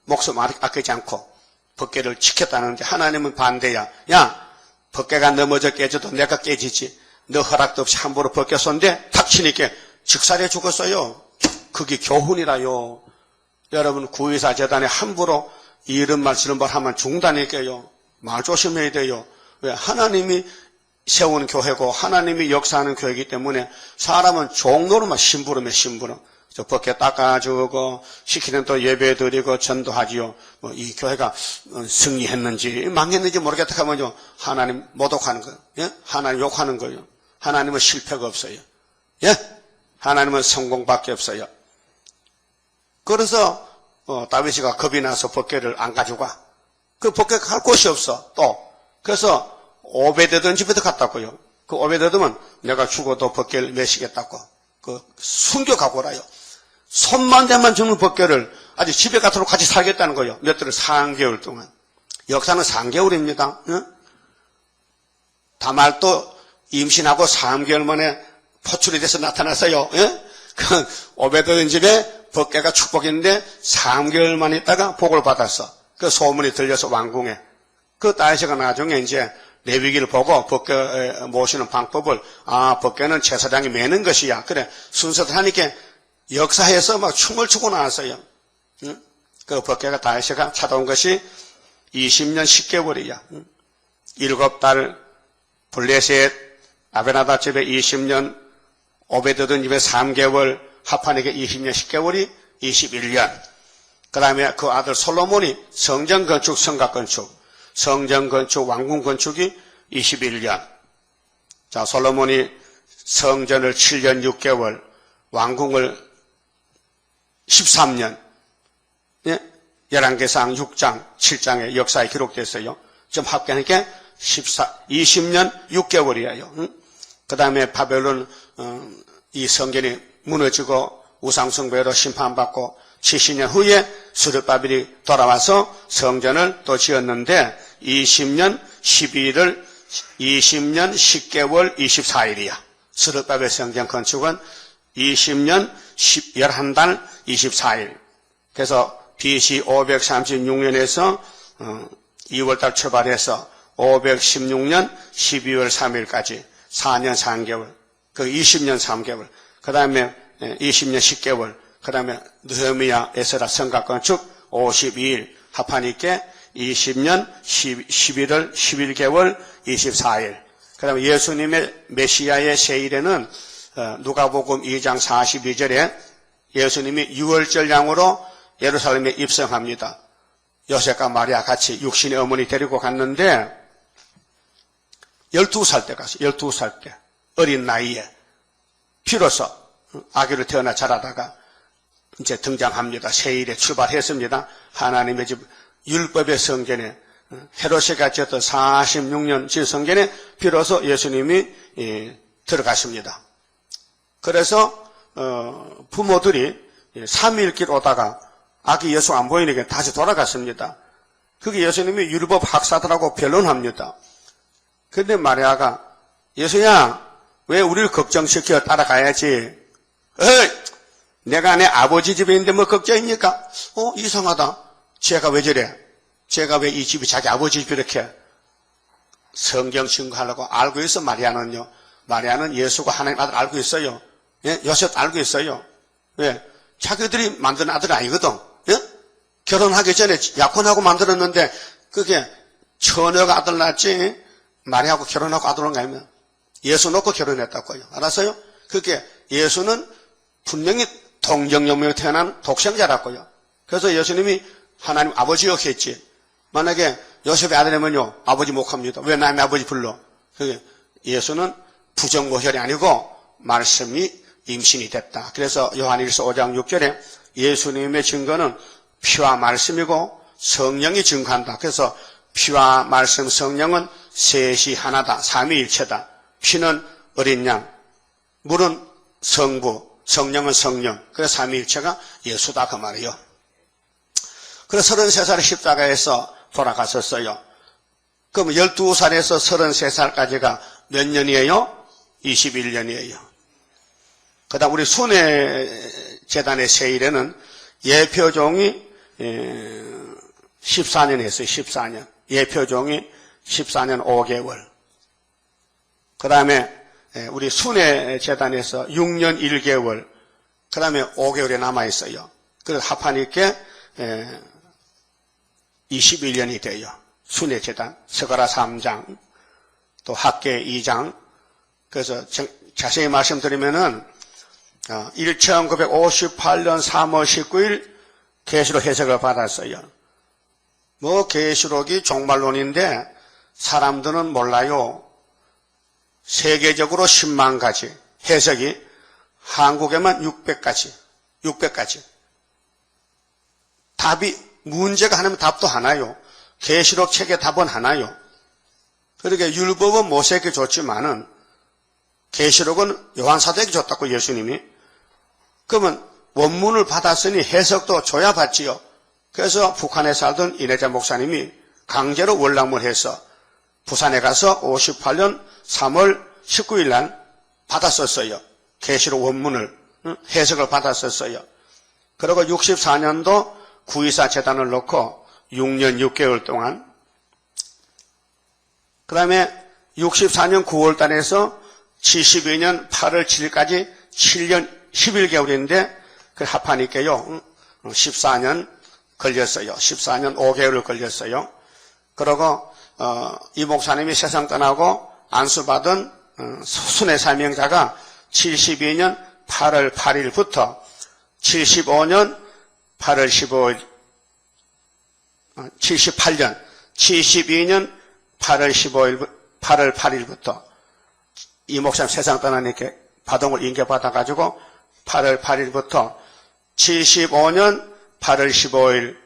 [SPEAKER 1] 목숨 아끼지 않고 법궤를 지켰다는데 하나님은 반대야. 야, 법궤가 넘어져 깨져도 내가 깨지지. 너 허락도 없이 함부로 법궤 손대 닥치니까 즉살해 죽었어요. 그게 교훈이라요. 여러분 구의사 재단에 함부로 이런 말 저런 말 하면 죽는다니까요. 말 조심해야 돼요. 왜? 하나님이 세운 교회고 하나님이 역사하는 교회이기 때문에 사람은 종로로만 심부름해 심부름. 저 법궤 닦아주고 시키는 또 예배 드리고 전도하지요. 뭐 이 교회가 승리했는지 망했는지 모르겠다 하면요. 하나님 모독하는 거예요. 예? 하나님 욕하는 거예요. 하나님은 실패가 없어요. 예? 하나님은 성공밖에 없어요. 그래서 다윗이가 겁이 나서 법궤를 안 가지고 가. 그 법궤 갈 곳이 없어. 또 그래서 오베데돔 집에도 갔다고요. 그 오베데돔은 내가 죽어도 법궤를 메시겠다고 그 숨겨가고 라요. 손만 대면 죽는 법궤를 아주 집에 가도록 같이 살겠다는 거예요. 몇 달을 3개월 동안. 역사는 3개월입니다. 응? 다말도 임신하고 3개월 만에 포출이 돼서 나타났어요. 예? 그 오베데돔 집에 법궤가 축복했는데 3개월 만에 있다가 복을 받았어. 그 소문이 들려서 왕궁에. 그 다윗이가 나중에 이제 레위기를 보고 법궤 모시는 방법을 법궤는 제사장이 매는 것이야. 그래 순서대로 하니까 역사에서 막 춤을 추고 나왔어요. 응? 그 법궤가 다윗이가 찾아온 것이 20년 10개월이야. 응? 7달 블레셋 아베나답 집에 20년 오베데돔 집에 3개월 합하니까 20년 10개월이 21년. 그 다음에 그 아들 솔로몬이 성전 건축, 성곽 건축, 성전 건축, 왕궁 건축이 21년. 자, 솔로몬이 성전을 7년 6개월, 왕궁을 13년, 예? 열왕기상 6장, 7장의 역사에 기록됐어요. 좀 합계하니까 20년 6개월이에요. 그 다음에 바벨론 이 성전이 무너지고 우상숭배로 심판받고 70년 후에 스룹바벨이 돌아와서 성전을 또 지었는데 20년 10개월 24일이야. 스룹바벨 성전 건축은 20년 11달 24일. 그래서 BC 536년에서 2월달 출발해서 516년 12월 3일까지 4년 3개월, 그 20년 3개월, 그 다음에 20년 10개월, 그 다음에 느헤미야 에스라 성곽 건축 52일 합하니까 20년 11월 11개월 24일. 그 다음에 예수님의 메시아의 세일에는 누가복음 2장 42절에 예수님이 유월절 양으로 예루살렘에 입성합니다. 요셉과 마리아 같이 육신의 어머니 데리고 갔는데 12살 때 갔어요. 12살 때 어린 나이에 비로소 아기를 태어나 자라다가 이제 등장합니다. 세일에 출발했습니다. 하나님의 집 율법의 성전에 헤롯이가 지었던 46년 지 성전에 비로소 예수님이 들어갔습니다. 그래서 부모들이 3일 길 오다가 아기 예수 안 보이니까 다시 돌아갔습니다. 그게 예수님이 율법 학사들하고 변론합니다. 그런데 마리아가 예수야 왜 우리를 걱정시켜 따라가야지. 내가 내 아버지 집에 있는데 뭐 걱정입니까? 이상하다. 쟤가 왜 저래? 쟤가 왜 이 집이 자기 아버지 집이 이렇게 성경 증거하려고 알고 있어. 마리아는요. 마리아는 예수가 하나님 아들 알고 있어요. 예? 요셉 알고 있어요. 왜? 자기들이 만든 아들 아니거든. 예? 결혼하기 전에 약혼하고 만들었는데 그게 처녀가 아들 낳지 마리아하고 결혼하고 아들 낳은 거 아니면 예수 놓고 결혼했다고요. 알았어요? 그게 예수는 분명히 동정녀명으로 태어난 독생자라고요. 그래서 예수님이 하나님 아버지였 했지. 만약에 요셉의 아들이면요 아버지 못합니다. 왜 남의 아버지 불러? 그게 예수는 부정고혈이 아니고 말씀이 임신이 됐다. 그래서 요한일서 5장 6절에 예수님의 증거는 피와 말씀이고 성령이 증거한다. 그래서 피와 말씀 성령은 셋이 하나다. 삼위일체다. 피는 어린 양, 물은 성부, 성령은 성령. 그래서 삼위일체가 예수다 그 말이에요. 그래서 33살에 십자가에서 돌아갔었어요. 그럼 12살에서 33살까지가 몇 년이에요? 21년이에요. 그 다음 우리 순회재단의 세일에는 예표종이 14년 했어요. 14년. 예표종이 14년 5개월. 그 다음에 우리 순회재단에서 6년 1개월. 그 다음에 5개월에 남아있어요. 그래서 합하니까 21년이 돼요. 순회재단. 서가라 3장. 또 학계 2장. 그래서 자세히 말씀드리면은 1958년 3월 19일 계시록 해석을 받았어요. 뭐 계시록이 종말론인데 사람들은 몰라요. 세계적으로 10만 가지 해석이 한국에만 600가지. 답이 문제가 하나면 답도 하나요. 계시록 책의 답은 하나요. 그러니까 율법은 모세에게 줬지만은 계시록은 요한사도에게 줬다고 예수님이. 그러면 원문을 받았으니 해석도 줘야 받지요. 그래서 북한에 살던 이내자 목사님이 강제로 월남을 해서 부산에 가서 58년 3월 19일 날 받았었어요. 계시록 원문을 해석을 받았었어요. 그리고 64년도 924 재단을 놓고 6년 6개월 동안 그 다음에 64년 9월 달에서 72년 8월 7일까지 7년 11개월인데 그 합하니까요 14년 걸렸어요. 14년 5개월을 걸렸어요. 그리고 이 목사님이 세상 떠나고 안수받은 순회 사명자가 72년 8월 8일부터 75년 8월 15일 78년 72년 8월 15일 8월 8일부터 이 목사님 세상 떠나니까 바동을 인계받아가지고 8월 8일부터 75년 8월 15일,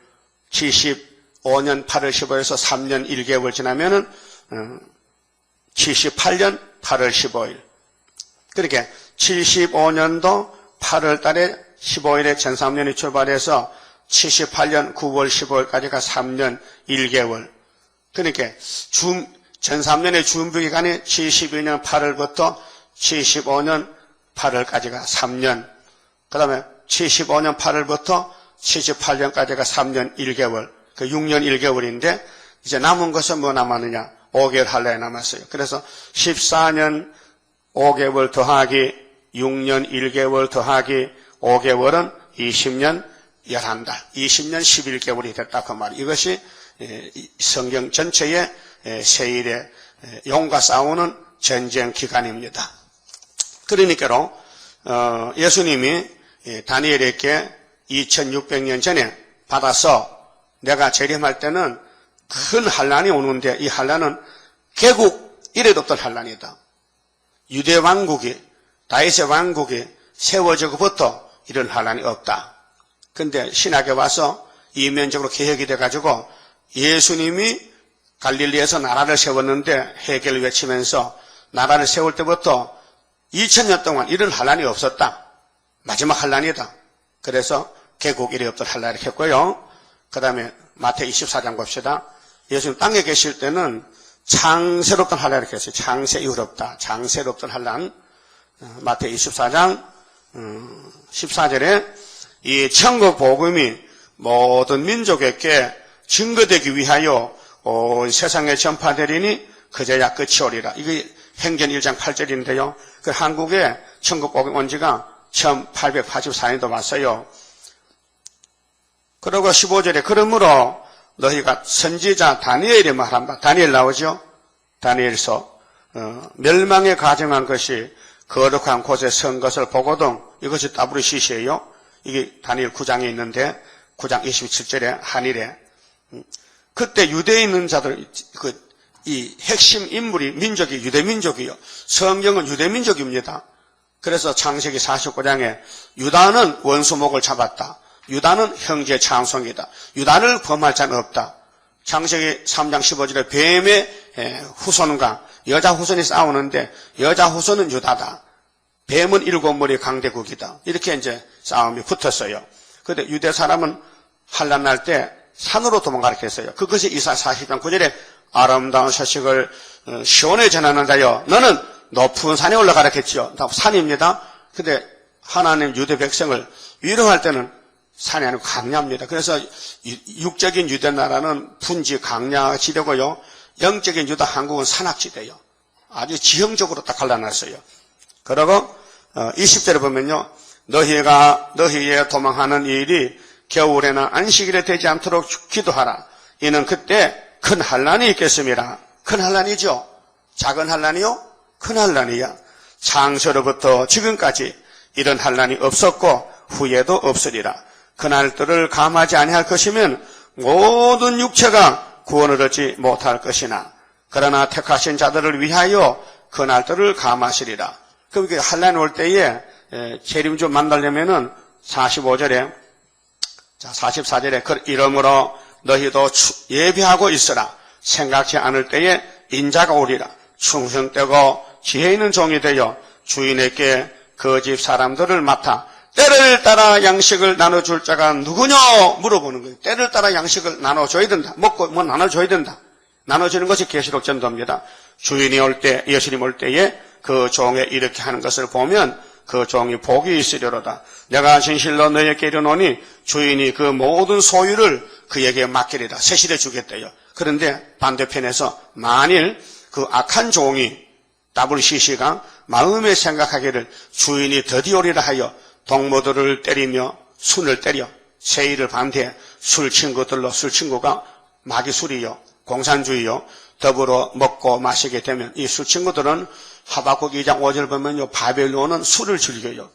[SPEAKER 1] 75년 8월 15일에서 3년 1개월 지나면은 78년 8월 15일. 그렇게 75년도 8월 달에 15일에 전3년이 출발해서 78년 9월 15일까지가 3년 1개월. 그러니까 전3년의 준비기간이 72년 8월부터 75년 8월까지가 3년. 그 다음에 75년 8월부터 78년까지가 3년 1개월. 그 6년 1개월인데 이제 남은 것은 뭐 남았느냐? 5개월 할례에 남았어요. 그래서 14년 5개월 더하기 6년 1개월 더하기 5개월은 20년 11달, 20년 11개월이 됐다 그 말. 이것이 성경 전체의 세일의 용과 싸우는 전쟁 기간입니다. 그러니까로 예수님이 다니엘에게 2600년 전에 받아서 내가 재림할 때는 큰 환란이 오는데 이 환란은 개국 이래도 없던 환란이다. 유대 왕국이 다윗의 왕국이 세워지고부터 이런 환란이 없다. 근데 신학에 와서 이면적으로 개혁이 돼가지고 예수님이 갈릴리에서 나라를 세웠는데 해결을 외치면서 나라를 세울 때부터 2000년 동안 이런 환란이 없었다. 마지막 환란이다. 그래서 개국 이래 없던 환란을 했고요. 그 다음에 마태 24장 봅시다. 예수님 땅에 계실 때는 창세롭던 환란을 했어요. 창세 이후롭다. 창세롭던 환란. 마태 24장 14절에 이 천국 복음이 모든 민족에게 증거되기 위하여 온 세상에 전파되리니 그제야 끝이 오리라. 이게 행전 1장 8절인데요. 그 한국에 천국 복음이 온 지가 1884년도 왔어요. 그리고 15절에 그러므로 너희가 선지자 다니엘이 말한다. 다니엘 나오죠? 다니엘서 멸망에 가정한 것이 거룩한 곳에 선 것을 보거든. 이것이 WCC예요. 이게 다니엘 9장에 있는데 9장 27절에 한일에 그때 유대에 있는 자들 이 핵심 인물이 민족이 유대민족이요. 성경은 유대민족입니다. 그래서 창세기 49장에 유다는 원수목을 잡았다. 유다는 형제 장성이다. 유다를 범할 자는 없다. 창세기 3장 15절에 뱀의 후손과 여자 후손이 싸우는데 여자 후손은 유다다. 뱀은 7머리 강대국이다. 이렇게 이제 싸움이 붙었어요. 그런데 유대 사람은 환란 날 때 산으로 도망가게 했어요. 그것이 이사 40장 9절에 아름다운 소식을 시온에 전하는 자여 너는 높은 산에 올라가라 했지요. 산입니다. 근데 하나님 유대 백성을 위로할 때는 산이 아니고 강야입니다. 그래서 육적인 유대 나라는 분지 강야지대고요. 영적인 유다 한국은 산악지대요. 아주 지형적으로 딱 갈라놨어요. 그리고 20절에 보면요. 너희의 도망하는 일이 겨울에나 안식일에 되지 않도록 기도하라. 이는 그때 큰 환란이 있겠습니다. 큰 환란이죠. 작은 환란이요? 큰 환란이야. 창세로부터 지금까지 이런 환란이 없었고 후에도 없으리라. 그날들을 감하지 아니할 것이면 모든 육체가 구원을 얻지 못할 것이나 그러나 택하신 자들을 위하여 그날들을 감하시리라. 그러니까 환란이 올 때에 재림주 만나려면은 45절에 44절에 이러므로 너희도 예비하고 있으라. 생각지 않을 때에 인자가 오리라. 충성되고 지혜 있는 종이 되어 주인에게 그 집 사람들을 맡아 때를 따라 양식을 나눠줄 자가 누구냐 물어보는 거예요. 때를 따라 양식을 나눠줘야 된다. 먹고 뭐 나눠줘야 된다. 나눠주는 것이 계시록 전도입니다. 주인이 올 때, 예수님 올 때에 그 종에 이렇게 하는 것을 보면 그 종이 복이 있으리로다. 내가 진실로 너에게 이르노니 주인이 그 모든 소유를 그에게 맡기리라. 세실해 주겠대요. 그런데 반대편에서 만일 그 악한 종이 WCC가 마음에 생각하기를 주인이 드디어 오리라 하여 동무들을 때리며 순을 때려 세일을 반대해 술친구들로 술친구가 마귀술이요 공산주의요 더불어 먹고 마시게 되면 이 술친구들은 하박국 2장 5절 보면요 바벨론은 술을 즐겨요.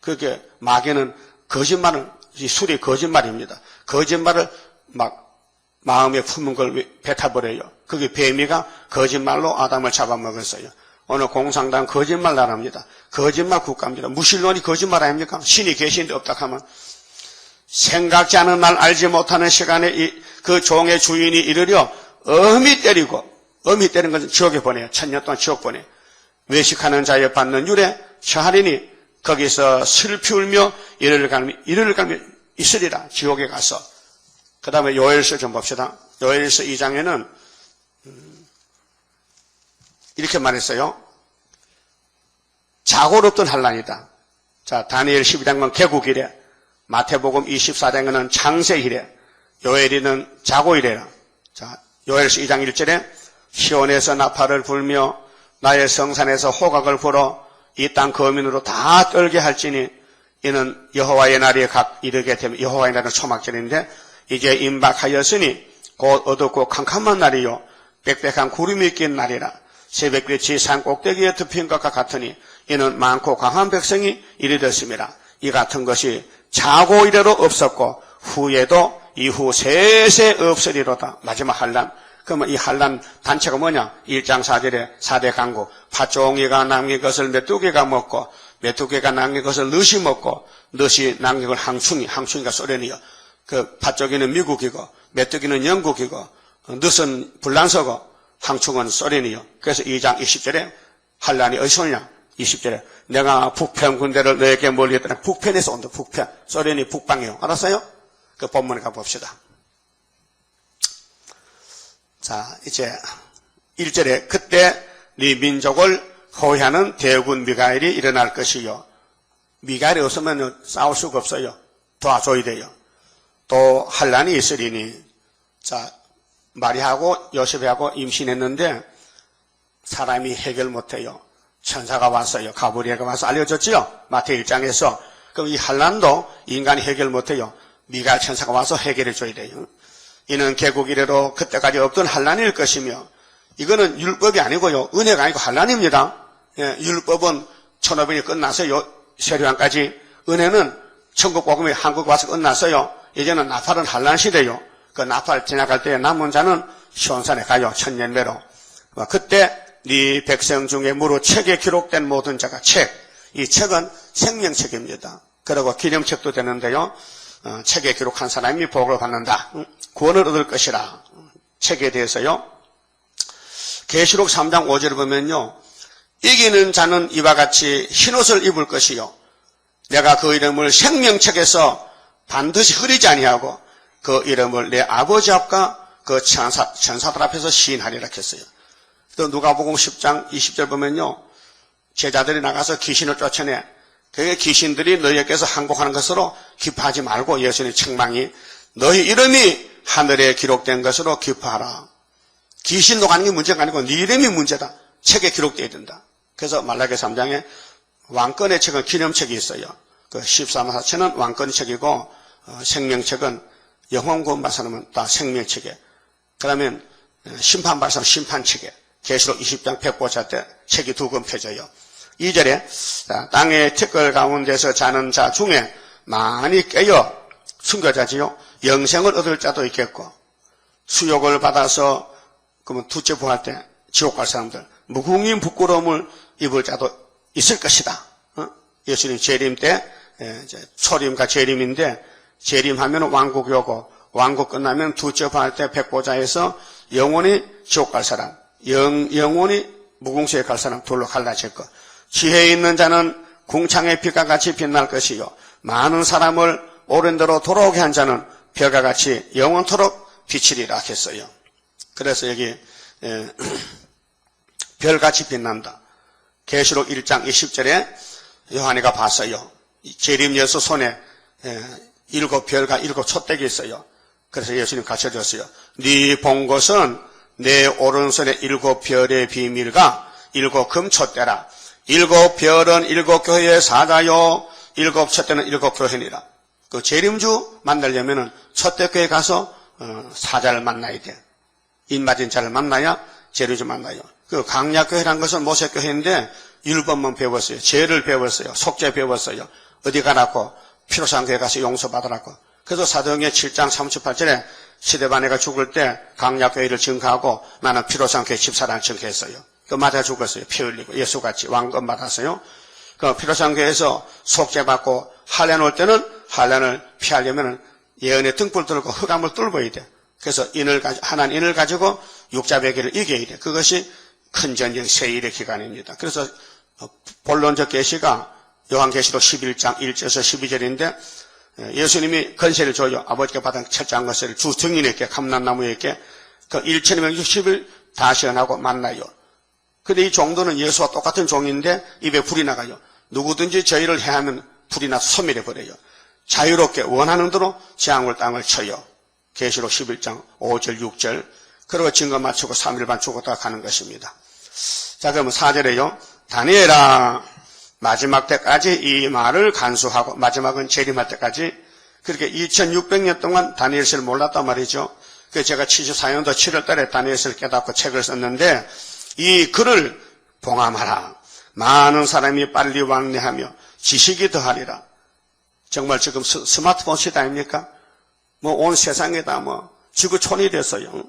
[SPEAKER 1] 그게 마귀는 거짓말은 이 술이 거짓말입니다. 거짓말을 막 마음에 품은 걸 뱉어버려요. 그게 뱀이가 거짓말로 아담을 잡아먹었어요. 오늘 공산당 거짓말 나라입니다. 거짓말 국가입니다. 무신론이 거짓말 아닙니까? 신이 계신데 없다 하면 생각지 않은 날 알지 못하는 시간에 그 종의 주인이 이르려 엄히 때린 것은 지옥에 보내요. 1000년 동안 지옥 보내요. 외식하는 자에 받는 율에 처하리니 거기서 슬피 울며 이르를 갈며 있으리라. 지옥에 가서. 그 다음에 요엘서 좀 봅시다. 요엘서 2장에는 이렇게 말했어요. 자고롭던 환난이다. 자, 다니엘 12장은 개국이래. 마태복음 24장에는 창세이래. 요엘이는 자고이래라. 자, 요엘서 2장 1절에 시온에서 나팔을 불며 나의 성산에서 호각을 불어 이 땅 거민으로 다 떨게 할지니 이는 여호와의 날이 각 이르게 되면 여호와의 날은 초막절인데 이제 임박하였으니 곧 어둡고 캄캄한 날이요 빽빽한 구름이 낀 날이라. 새벽빛이 산 꼭대기에 덮인 것과 같으니 이는 많고 강한 백성이 이르렀습니다. 이 같은 것이 자고 이래로 없었고 후에도 이후 세세 없으리로다. 마지막 환난. 그러면 이 환난 단체가 뭐냐? 1장 4절에 4대 강국. 팥종이가 남긴 것을 메뚜기가 먹고 메뚜기가 남긴 것을 넛이 먹고 넛이 남긴 걸 항충이가 소련이요. 그 팥종이는 미국이고 메뚜기는 영국이고 넛은 불란서고 항충은 소련이요. 그래서 2장 20절에 환난이 어디서 오냐? 20절에 내가 북편 군대를 너에게 몰리했더니 북편에서 온다. 북편. 소련이 북방이요. 알았어요? 그 본문에 가봅시다. 자, 이제 1절에 그때 네 민족을 호위하는 대군 미가엘이 일어날 것이요. 미가엘이 없으면 싸울 수가 없어요. 도와줘야 돼요. 또 환난이 있으리니. 자, 마리아하고 요셉하고 임신했는데 사람이 해결 못해요. 천사가 왔어요. 가브리엘가 와서 알려줬지요. 마태 1장에서. 그럼 이 환난도 인간이 해결 못해요. 미가엘 천사가 와서 해결해 줘야 돼요. 이는 개국 이래로 그때까지 없던 환난일 것이며 이거는 율법이 아니고요. 은혜가 아니고 환난입니다. 예, 율법은 1500년이 끝났어요. 세례왕까지. 은혜는 천국 복음이 한국 와서 끝났어요. 이제는 나팔은 환난 시대요. 그 나팔 지나갈 때 남은 자는 시온산에 가요. 천년매로. 그때 네 백성 중에 무릇 책에 기록된 모든 자가 이 책은 생명책입니다. 그리고 기념책도 되는데요. 책에 기록한 사람이 복을 받는다. 구원을 얻을 것이라. 책에 대해서요. 계시록 3장 5절을 보면요. 이기는 자는 이와 같이 흰옷을 입을 것이요. 내가 그 이름을 생명책에서 반드시 흐리지 아니하고 그 이름을 내 아버지 앞과 그 천사들 앞에서 시인하리라 했어요. 또 누가복음 10장 20절 보면요. 제자들이 나가서 귀신을 쫓아내. 그게 귀신들이 너희에게서 항복하는 것으로 기뻐하지 말고 예수님의 책망이 너희 이름이 하늘에 기록된 것으로 기뻐하라. 귀신 녹아는 게 문제가 아니고 네 이름이 문제다. 책에 기록되어야 된다. 그래서 말라기 3장에 왕권의 책은 기념책이 있어요. 그 13사체는 왕권의 책이고 생명책은 영혼 구원받은 사람은 다 생명책에. 그러면 심판받은 사람은 심판책에. 계시록 20장 백보자 때 책이 2권 펴져요. 2절에 땅의 티끌 가운데서 자는 자 중에 많이 깨어 순교자지요. 영생을 얻을 자도 있겠고 수욕을 받아서 그러면 둘째 부활 때 지옥 갈 사람들 무궁인 부끄러움을 입을 자도 있을 것이다. 예수님 재림 때 초림과 재림인데 재림하면 왕국이 오고 왕국 끝나면 둘째 부활 때 백보자에서 영원히 지옥 갈 사람 영원히 무궁수에 갈 사람 둘로 갈라질 것. 지혜 있는 자는 궁창의 빛과 같이 빛날 것이요. 많은 사람을 옳은 대로 돌아오게 한 자는 별과 같이 영원토록 비치리라 했어요. 그래서 여기 별같이 빛난다. 계시록 1장 20절에 요한이가 봤어요. 재림 예수 손에 7별과 7 촛대기 있어요. 그래서 예수님 가르쳐줬어요. 네 본 것은 내 오른손에 7별의 비밀과 7 금촛대라. 7별은 7 교회의 사자요 7 촛대는 7 교회니라. 그 재림주 만나려면은 촛대교회 가서 사자를 만나야 돼. 입맞은 자를 만나야 재림주 만나요. 그 강약교회란 것은 모세교회인데 율법만 배웠어요. 죄를 배웠어요. 속죄 배웠어요. 어디 가라고? 피로상교회 가서 용서받으라고. 그래서 사도행전 7장 38절에 시데바네가 죽을 때 강약교회를 증거하고 나는 피로상교회 집사라는 증거했어요. 그 맞아 죽었어요. 피 흘리고 예수같이 왕권 받았어요. 그 피로상교회에서 속죄받고 할례 놓을 때는 환난을 피하려면 예언의 등불 들고 흑암을 뚫어야 돼. 그래서 하나님 인을 가지고 육자배기를 이겨야 돼. 그것이 큰 전쟁 세일의 기간입니다. 그래서 본론적 계시가 요한계시록 11장 1절에서 12절인데 예수님이 건세를 줘요. 아버지께 받은 철저한 것을 주 증인에게 감람나무에게 그 1260일 다시 연하고 만나요. 근데 이 종도는 예수와 똑같은 종인데 입에 불이 나가요. 누구든지 저희를 해하면 불이 나서 소멸해 버려요. 자유롭게 원하는 대로 재앙을 땅을 쳐요. 계시록 11장 5절 6절. 그리고 증거 맞추고 3일 반 죽었다가 가는 것입니다. 자, 그러면 4절에요. 다니엘아, 마지막 때까지 이 말을 간수하고, 마지막은 재림할 때까지, 그렇게 2600년 동안 다니엘서를 몰랐단 말이죠. 그래서 제가 74년도 7월 달에 다니엘서를 깨닫고 책을 썼는데, 이 글을 봉함하라. 많은 사람이 빨리 왕래하며 지식이 더하리라. 정말 지금 스마트폰 시대 아닙니까? 뭐 온 세상에다 지구촌이 됐어요.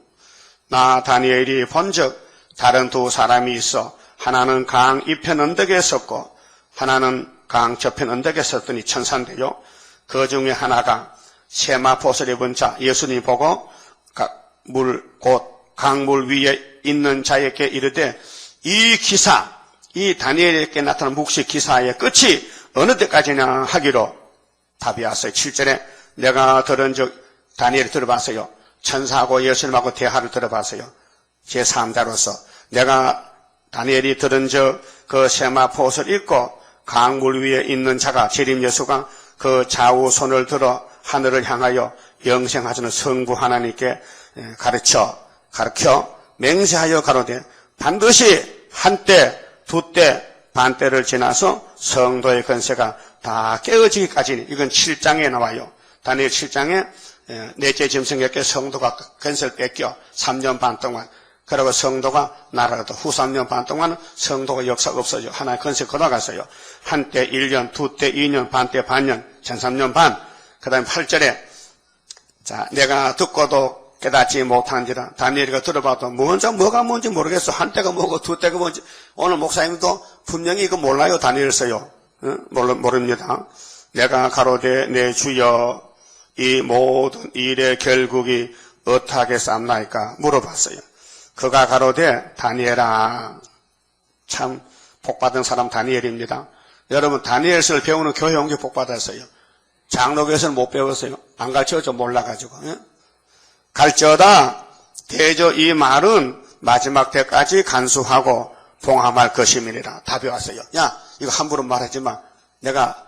[SPEAKER 1] 나 다니엘이 본즉 다른 두 사람이 있어 하나는 강 이편 언덕에 섰고 하나는 강 저편 언덕에 섰더니 천사인데요. 그 중에 하나가 세마포를 입은 자 예수님 보고 곧 강물 위에 있는 자에게 이르되 이 기사, 이 다니엘에게 나타난 묵시 기사의 끝이 어느 때까지냐 하기로 답이었어요. 7절에 내가 들은 즉 다니엘이 들어봤어요. 천사하고 예수님하고 대화를 들어봤어요. 제3자로서 내가 다니엘이 들은 즉 그 세마포옷을 입고 강물 위에 있는 자가 재림 예수가 그 좌우 손을 들어 하늘을 향하여 영생하시는 성부 하나님께 가르쳐 맹세하여 가로되 반드시 한때 두때 반때를 지나서 성도의 권세가 다 깨어지기까지. 이건 7장에 나와요. 다니엘 7장에 넷째 짐승에게 성도가 권세를 뺏겨 3년 반 동안. 그리고 성도가 날아가도 후 3년 반 동안 성도가 역사가 없어져. 하나의 권세 걸어갔어요. 한때 1년, 두때 2년, 반때 반년, 전 3년 반. 그 다음에 8절에 자 내가 듣고도 깨닫지 못한지라. 다니엘이가 들어봐도 뭐가 뭔지 모르겠어. 한때가 뭐고 두때가 뭔지. 오늘 목사님도 분명히 이거 몰라요. 다니엘서요. 모릅니다. 내가 가로되 내 주여 이 모든 일의 결국이 어떻겠사옵나이까 물어봤어요. 그가 가로되 다니엘아. 참 복받은 사람 다니엘입니다. 여러분 다니엘서를 배우는 교회 온 게 복받았어요. 장로교에서는 못 배웠어요. 안 가르쳐줘 몰라가지고. 갈지어다 대저 이 말은 마지막 때까지 간수하고 봉함할 것임이니라. 답이 왔어요. 야 이거 함부로 말하지 마. 내가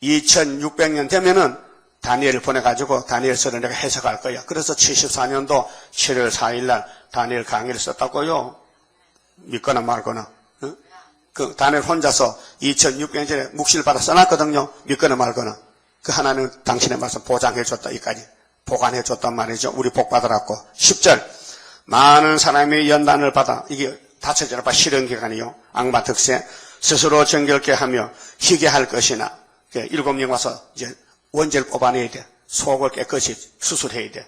[SPEAKER 1] 2600년 되면은 다니엘을 보내가지고 다니엘서를 내가 해석할 거야. 그래서 74년도 7월 4일날 다니엘 강의를 썼다고요. 믿거나 말거나. 응? 그 다니엘 혼자서 2600년 전에 묵시를 받아 써놨거든요. 믿거나 말거나. 그 하나는 당신의 말씀 보장해줬다. 이까지 보관해줬단 말이죠. 우리 복 받으라고. 10절 많은 사람이 연단을 받아. 이게 다쳐져라 실현 기간이요. 악마 득세 스스로 정결케 하며 희게 할 것이나 7명 와서 이제 원죄를 뽑아내야 돼. 속을 깨끗이 수술해야 돼.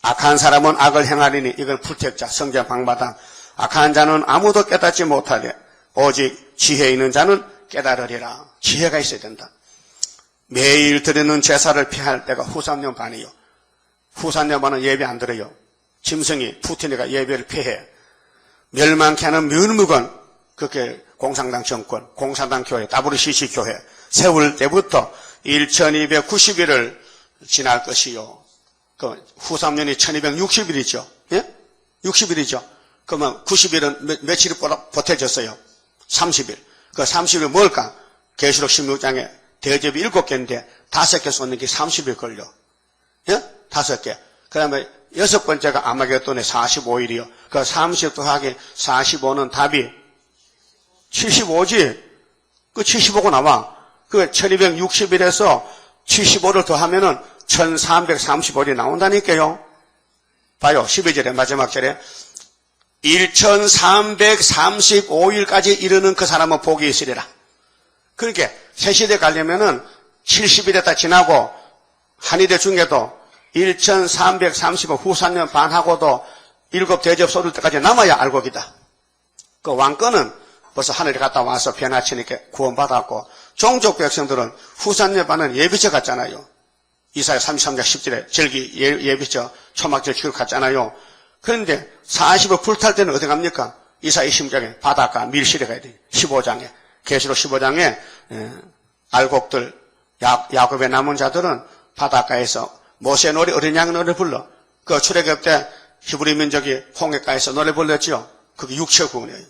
[SPEAKER 1] 악한 사람은 악을 행하리니 이건 불택자 성전 방마당. 악한 자는 아무도 깨닫지 못하되 오직 지혜 있는 자는 깨달으리라. 지혜가 있어야 된다. 매일 드리는 제사를 피할 때가 후 3년 반이요. 후 3년 반은 예배 안 드려요. 짐승이 푸틴이가 예배를 피해. 멸망케 하는 멸묵은 그렇게 공산당 정권, 공산당 교회, WCC 교회 세울 때부터 1290일을 지날 것이요. 그 후 3년이 1260일이죠. 예? 60일이죠. 그러면 90일은 며칠이 보태졌어요? 30일. 그 30일 뭘까? 계시록 16장에 대접이 7개인데 5개 쏟는 게 30일 걸려. 예? 5개. 그 다음에 6번째가 아마겟돈의 45일이요. 그 30 더하기 45는 답이 75지. 그 75가 나와. 그 1260일에서 75를 더하면은 1335일이 나온다니까요. 봐요. 12절에 마지막 절에 1335일까지 이르는 그 사람은 복이 있으리라. 그러니까 새시대 가려면은 70일에 다 지나고 한의대 중에도 1335 후 3년 반 하고도 7 대접 쏟을 때까지 남아야 알곡이다. 그 왕권은 벌써 하늘에 갔다 와서 변화치니까 구원받았고 종족 백성들은 후산예반은 예비처 갔잖아요. 이사야 33장 10절에 절기 예비처 초막절 기록 갔잖아요. 그런데 40을 불탈 때는 어디 갑니까? 이사야 20장에 바닷가 밀실에 가야 돼요. 15장에 계시록 15장에 알곡들 야곱의 남은 자들은 바닷가에서 모세 노래 어린 양 노래 불러. 그 출애굽 때 히브리 민족이 홍해가에서 노래 불렀지요. 그게 육체 구원이에요.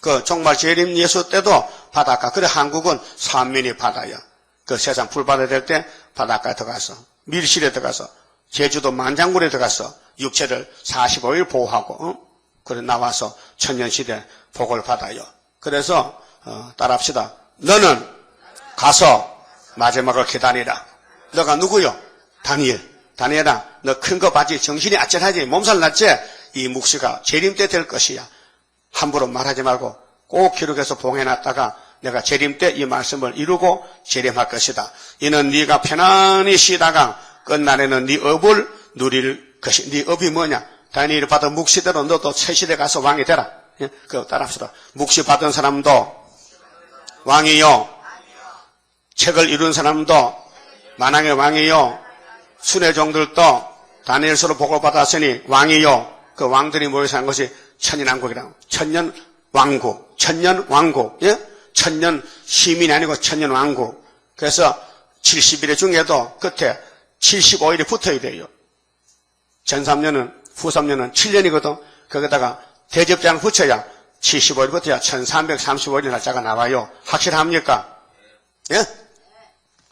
[SPEAKER 1] 그 정말 재림 예수 때도 바닷가. 그래 한국은 삼면이 바다야. 그 세상 불바다 될 때 바닷가에 들어가서 밀실에 들어가서 제주도 만장굴에 들어가서 육체를 45일 보호하고 그래 나와서 천년시대 복을 받아요. 그래서 따라합시다. 너는 가서 마지막을 기다리라. 너가 누구요? 다니엘아, 너 큰 거 봤지? 정신이 아찔하지? 몸살 났지? 이 묵시가 재림 때 될 것이야. 함부로 말하지 말고 꼭 기록해서 봉해놨다가 내가 재림 때 이 말씀을 이루고 재림할 것이다. 이는 네가 편안히 쉬다가 끝날에는 네 업을 누릴 것이. 네 업이 뭐냐? 다니엘이 받은 묵시대로 너도 새 시대 가서 왕이 되라. 그거 따라합시다. 묵시 받은 사람도 왕이요. 책을 이룬 사람도 만왕의 왕이요. 순회 종들도 다니엘서로 복을 받았으니 왕이요. 그 왕들이 모여서 한 것이 천년왕국이라고. 천년왕국. 천년왕국. 예? 천년 시민이 아니고 천년왕국. 그래서 70일 중에도 끝에 75일이 붙어야 돼요. 전 3년은, 후 3년은 7년이거든. 거기다가 대접장 붙여야 75일 붙어야 1335일 날짜가 나와요. 확실합니까? 예?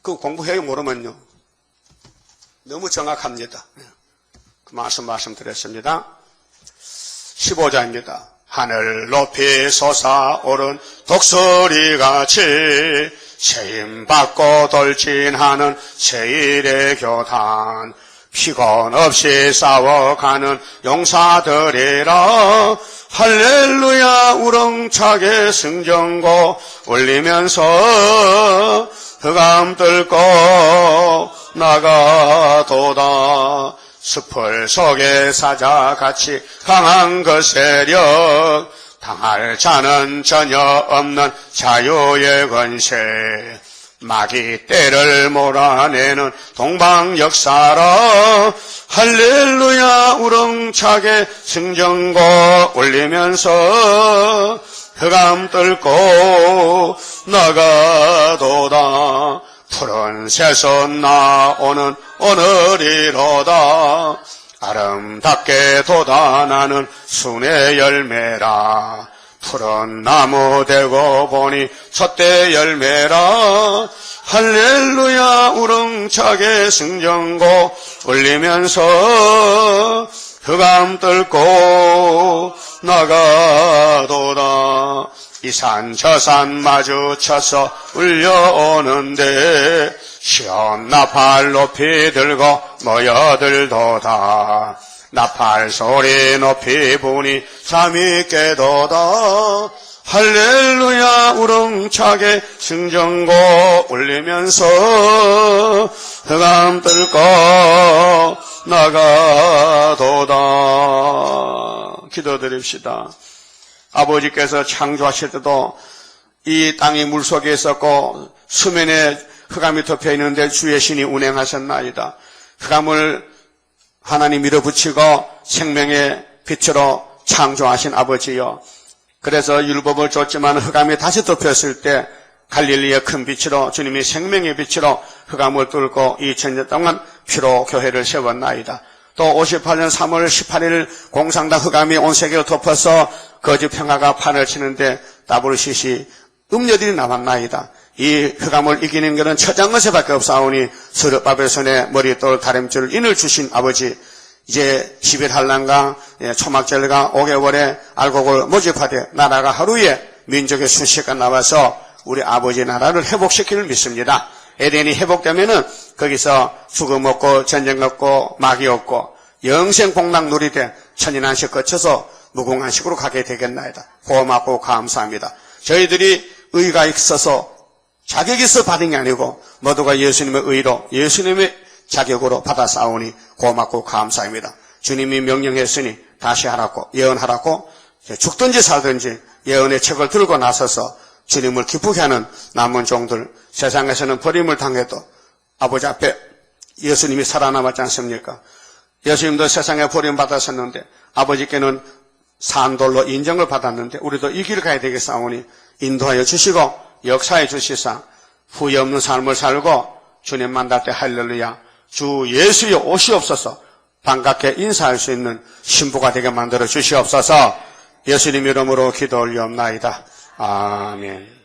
[SPEAKER 1] 그 공부해요, 모르면요. 너무 정확합니다. 그 말씀드렸습니다. 15자입니다. 하늘 높이 솟아오른 독수리같이 세임받고 돌진하는 세일의 교단 피곤 없이 싸워가는 용사들이라 할렐루야 우렁차게 승전고 울리면서 흑암 뚫고 나가도다. 숲을 속에 사자같이 강한 그 세력 당할 자는 전혀 없는 자유의 권세 마귀 떼를 몰아내는 동방 역사라 할렐루야 우렁차게 승전고 울리면서 흑암 뚫고 나가도다. 푸른 새순 나오는 오늘이로다. 아름답게 돋아나는 순의 열매라. 푸른 나무 되고 보니 첫대 열매라. 할렐루야 우렁차게 승전고 울리면서 흑암 뚫고 나가도다. 이 산 저 산 마주쳐서 울려오는데 시원 나팔 높이 들고 모여들도다. 나팔 소리 높이 부니 잠이 깨도다. 할렐루야 우렁차게 승전고 울리면서 흑암 뚫고 나가도다. 기도드립시다. 아버지께서 창조하실 때도 이 땅이 물속에 있었고 수면에 흑암이 덮여 있는데 주의 신이 운행하셨나이다. 흑암을 하나님 밀어붙이고 생명의 빛으로 창조하신 아버지여. 그래서 율법을 줬지만 흑암이 다시 덮였을 때 갈릴리의 큰 빛으로 주님이 생명의 빛으로 흑암을 뚫고 2000년 동안 피로 교회를 세웠나이다. 또 58년 3월 18일 공산당 흑암이 온 세계를 덮어서 거짓 평화가 판을 치는데 WCC 음녀들이 남았나이다. 이 흑암을 이기는 것은 처장 것에밖에 없사오니 스룹바벨 손에 머리돌 다림줄 인을 주신 아버지, 이제 10일 한란과 초막절과 5개월에 알곡을 모집하되 나라가 하루에 민족의 순식간 나와서 우리 아버지 나라를 회복시키를 믿습니다. 에덴이 회복되면은 거기서 죽음 없고 전쟁 없고 마귀 없고 영생 복락 누리되 천인한식 거쳐서 무궁한식으로 가게 되겠나이다. 고맙고 감사합니다. 저희들이 의가 있어서 자격이 있어 받은 게 아니고 모두가 예수님의 의로 예수님의 자격으로 받아 싸우니 고맙고 감사합니다. 주님이 명령했으니 다시 하라고 예언하라고 죽든지 살든지 예언의 책을 들고 나서서 주님을 기쁘게 하는 남은 종들, 세상에서는 버림을 당해도 아버지 앞에 예수님이 살아남았지 않습니까? 예수님도 세상에 버림받았었는데 아버지께는 산돌로 인정을 받았는데 우리도 이 길을 가야 되겠사오니 인도하여 주시고 역사해 주시사 후회 없는 삶을 살고 주님 만날 때 할렐루야 주 예수의 오시옵소서 반갑게 인사할 수 있는 신부가 되게 만들어 주시옵소서. 예수님 이름으로 기도 올리옵나이다. 아멘.